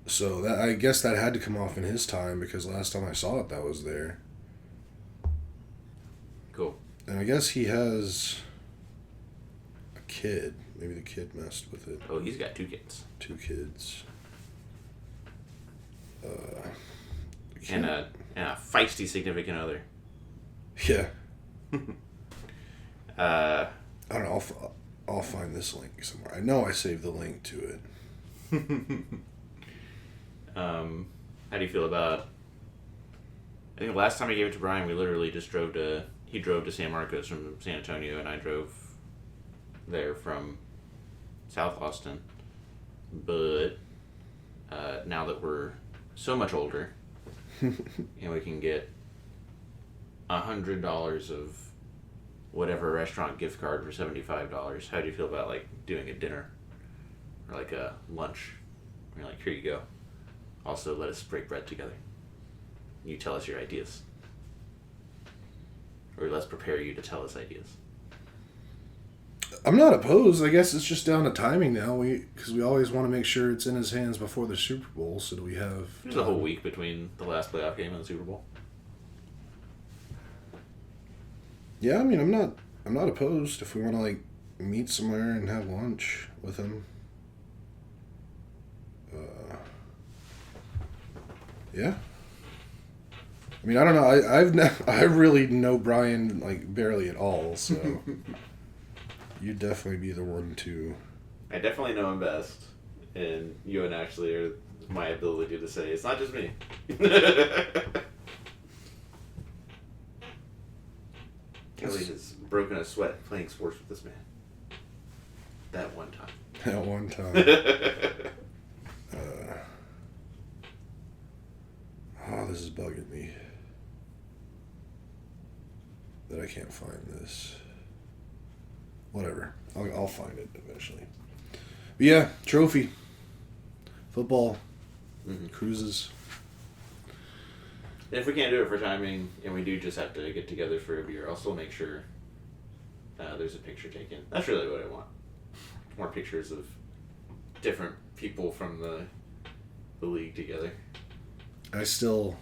Speaker 1: so that, I guess that had to come off in his time because last time I saw it, that was there.
Speaker 2: Cool.
Speaker 1: And I guess he has a kid. Maybe the kid messed with it.
Speaker 2: Oh, he's got 2 kids.
Speaker 1: 2 kids.
Speaker 2: And a feisty significant other.
Speaker 1: Yeah.
Speaker 2: uh,
Speaker 1: I don't know. I'll find this link somewhere. I know I saved the link to it.
Speaker 2: how do you feel about? I think the last time I gave it to Brian, we literally just drove to. He drove to San Marcos from San Antonio, and I drove there from South Austin. But now that we're so much older, and we can get $100 of whatever restaurant gift card for $75. How do you feel about like doing a dinner or like a lunch? You're like, here you go. Also, let us break bread together. You tell us your ideas, or let's prepare you to tell us ideas.
Speaker 1: I'm not opposed. I guess it's just down to timing now. Because we always want to make sure it's in his hands before the Super Bowl. So do we have?
Speaker 2: There's a whole week between the last playoff game and the Super Bowl.
Speaker 1: Yeah, I mean, I'm not opposed if we want to like meet somewhere and have lunch with him. Yeah. I mean, I don't know. I really know Brian like barely at all, so you'd definitely be the one to.
Speaker 2: I definitely know him best, and you and Ashley are my ability to say it's not just me. Kelly has broken a sweat playing sports with this man. That one time.
Speaker 1: That one time. Oh, this is bugging me. That I can't find this. Whatever. I'll find it eventually. But yeah, trophy. Football. Cruises.
Speaker 2: If we can't do it for timing, and we do just have to get together for a beer, I'll still make sure there's a picture taken. That's really what I want. More pictures of different people from the league together.
Speaker 1: I still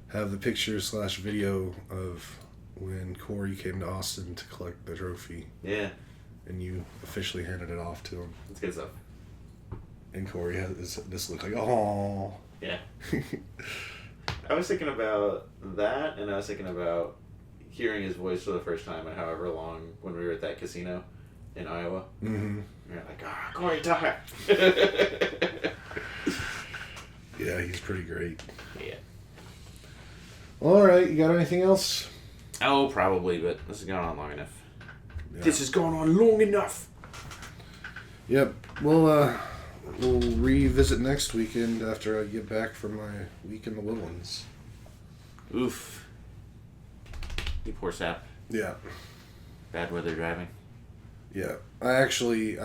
Speaker 1: have the picture/video of when Corey came to Austin to collect the trophy.
Speaker 2: Yeah.
Speaker 1: And you officially handed it off to him.
Speaker 2: That's good stuff.
Speaker 1: And Corey has this look like, oh.
Speaker 2: Yeah. I was thinking about that, and I was thinking about hearing his voice for the first time in however long when we were at that casino in Iowa.
Speaker 1: Mm-hmm.
Speaker 2: And you're like, Corey Tucker.
Speaker 1: Yeah, he's pretty great.
Speaker 2: Yeah.
Speaker 1: All right, you got anything else?
Speaker 2: Oh, probably, but this has gone on long enough.
Speaker 1: Yeah.
Speaker 2: This has gone on long enough.
Speaker 1: Yep. We'll revisit next weekend after I get back from my week in the Woodlands.
Speaker 2: Oof. You poor sap.
Speaker 1: Yeah.
Speaker 2: Bad weather driving.
Speaker 1: Yeah. I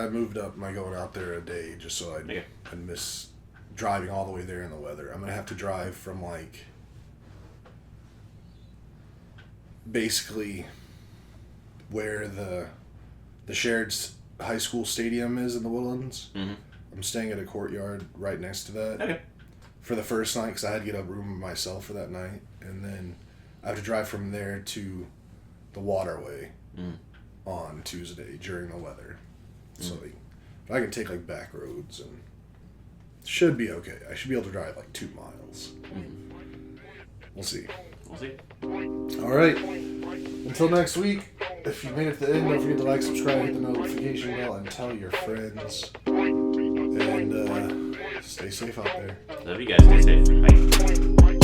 Speaker 1: moved up my going out there a day just so I'd miss driving all the way there in the weather. I'm going to have to drive from like basically where the shared high school stadium is in the Woodlands.
Speaker 2: Mm-hmm.
Speaker 1: I'm staying at a courtyard right next to that.
Speaker 2: Okay.
Speaker 1: For the first night, because I had to get a room myself for that night, and then I have to drive from there to the waterway on Tuesday during the weather. So but I can take like back roads and should be okay. I should be able to drive like 2 miles. We'll see.
Speaker 2: We'll see.
Speaker 1: All right. Until next week, if you made it to the end, don't forget to like, subscribe, hit the notification bell, and tell your friends. And stay safe out there.
Speaker 2: Love you guys. Stay safe. Bye.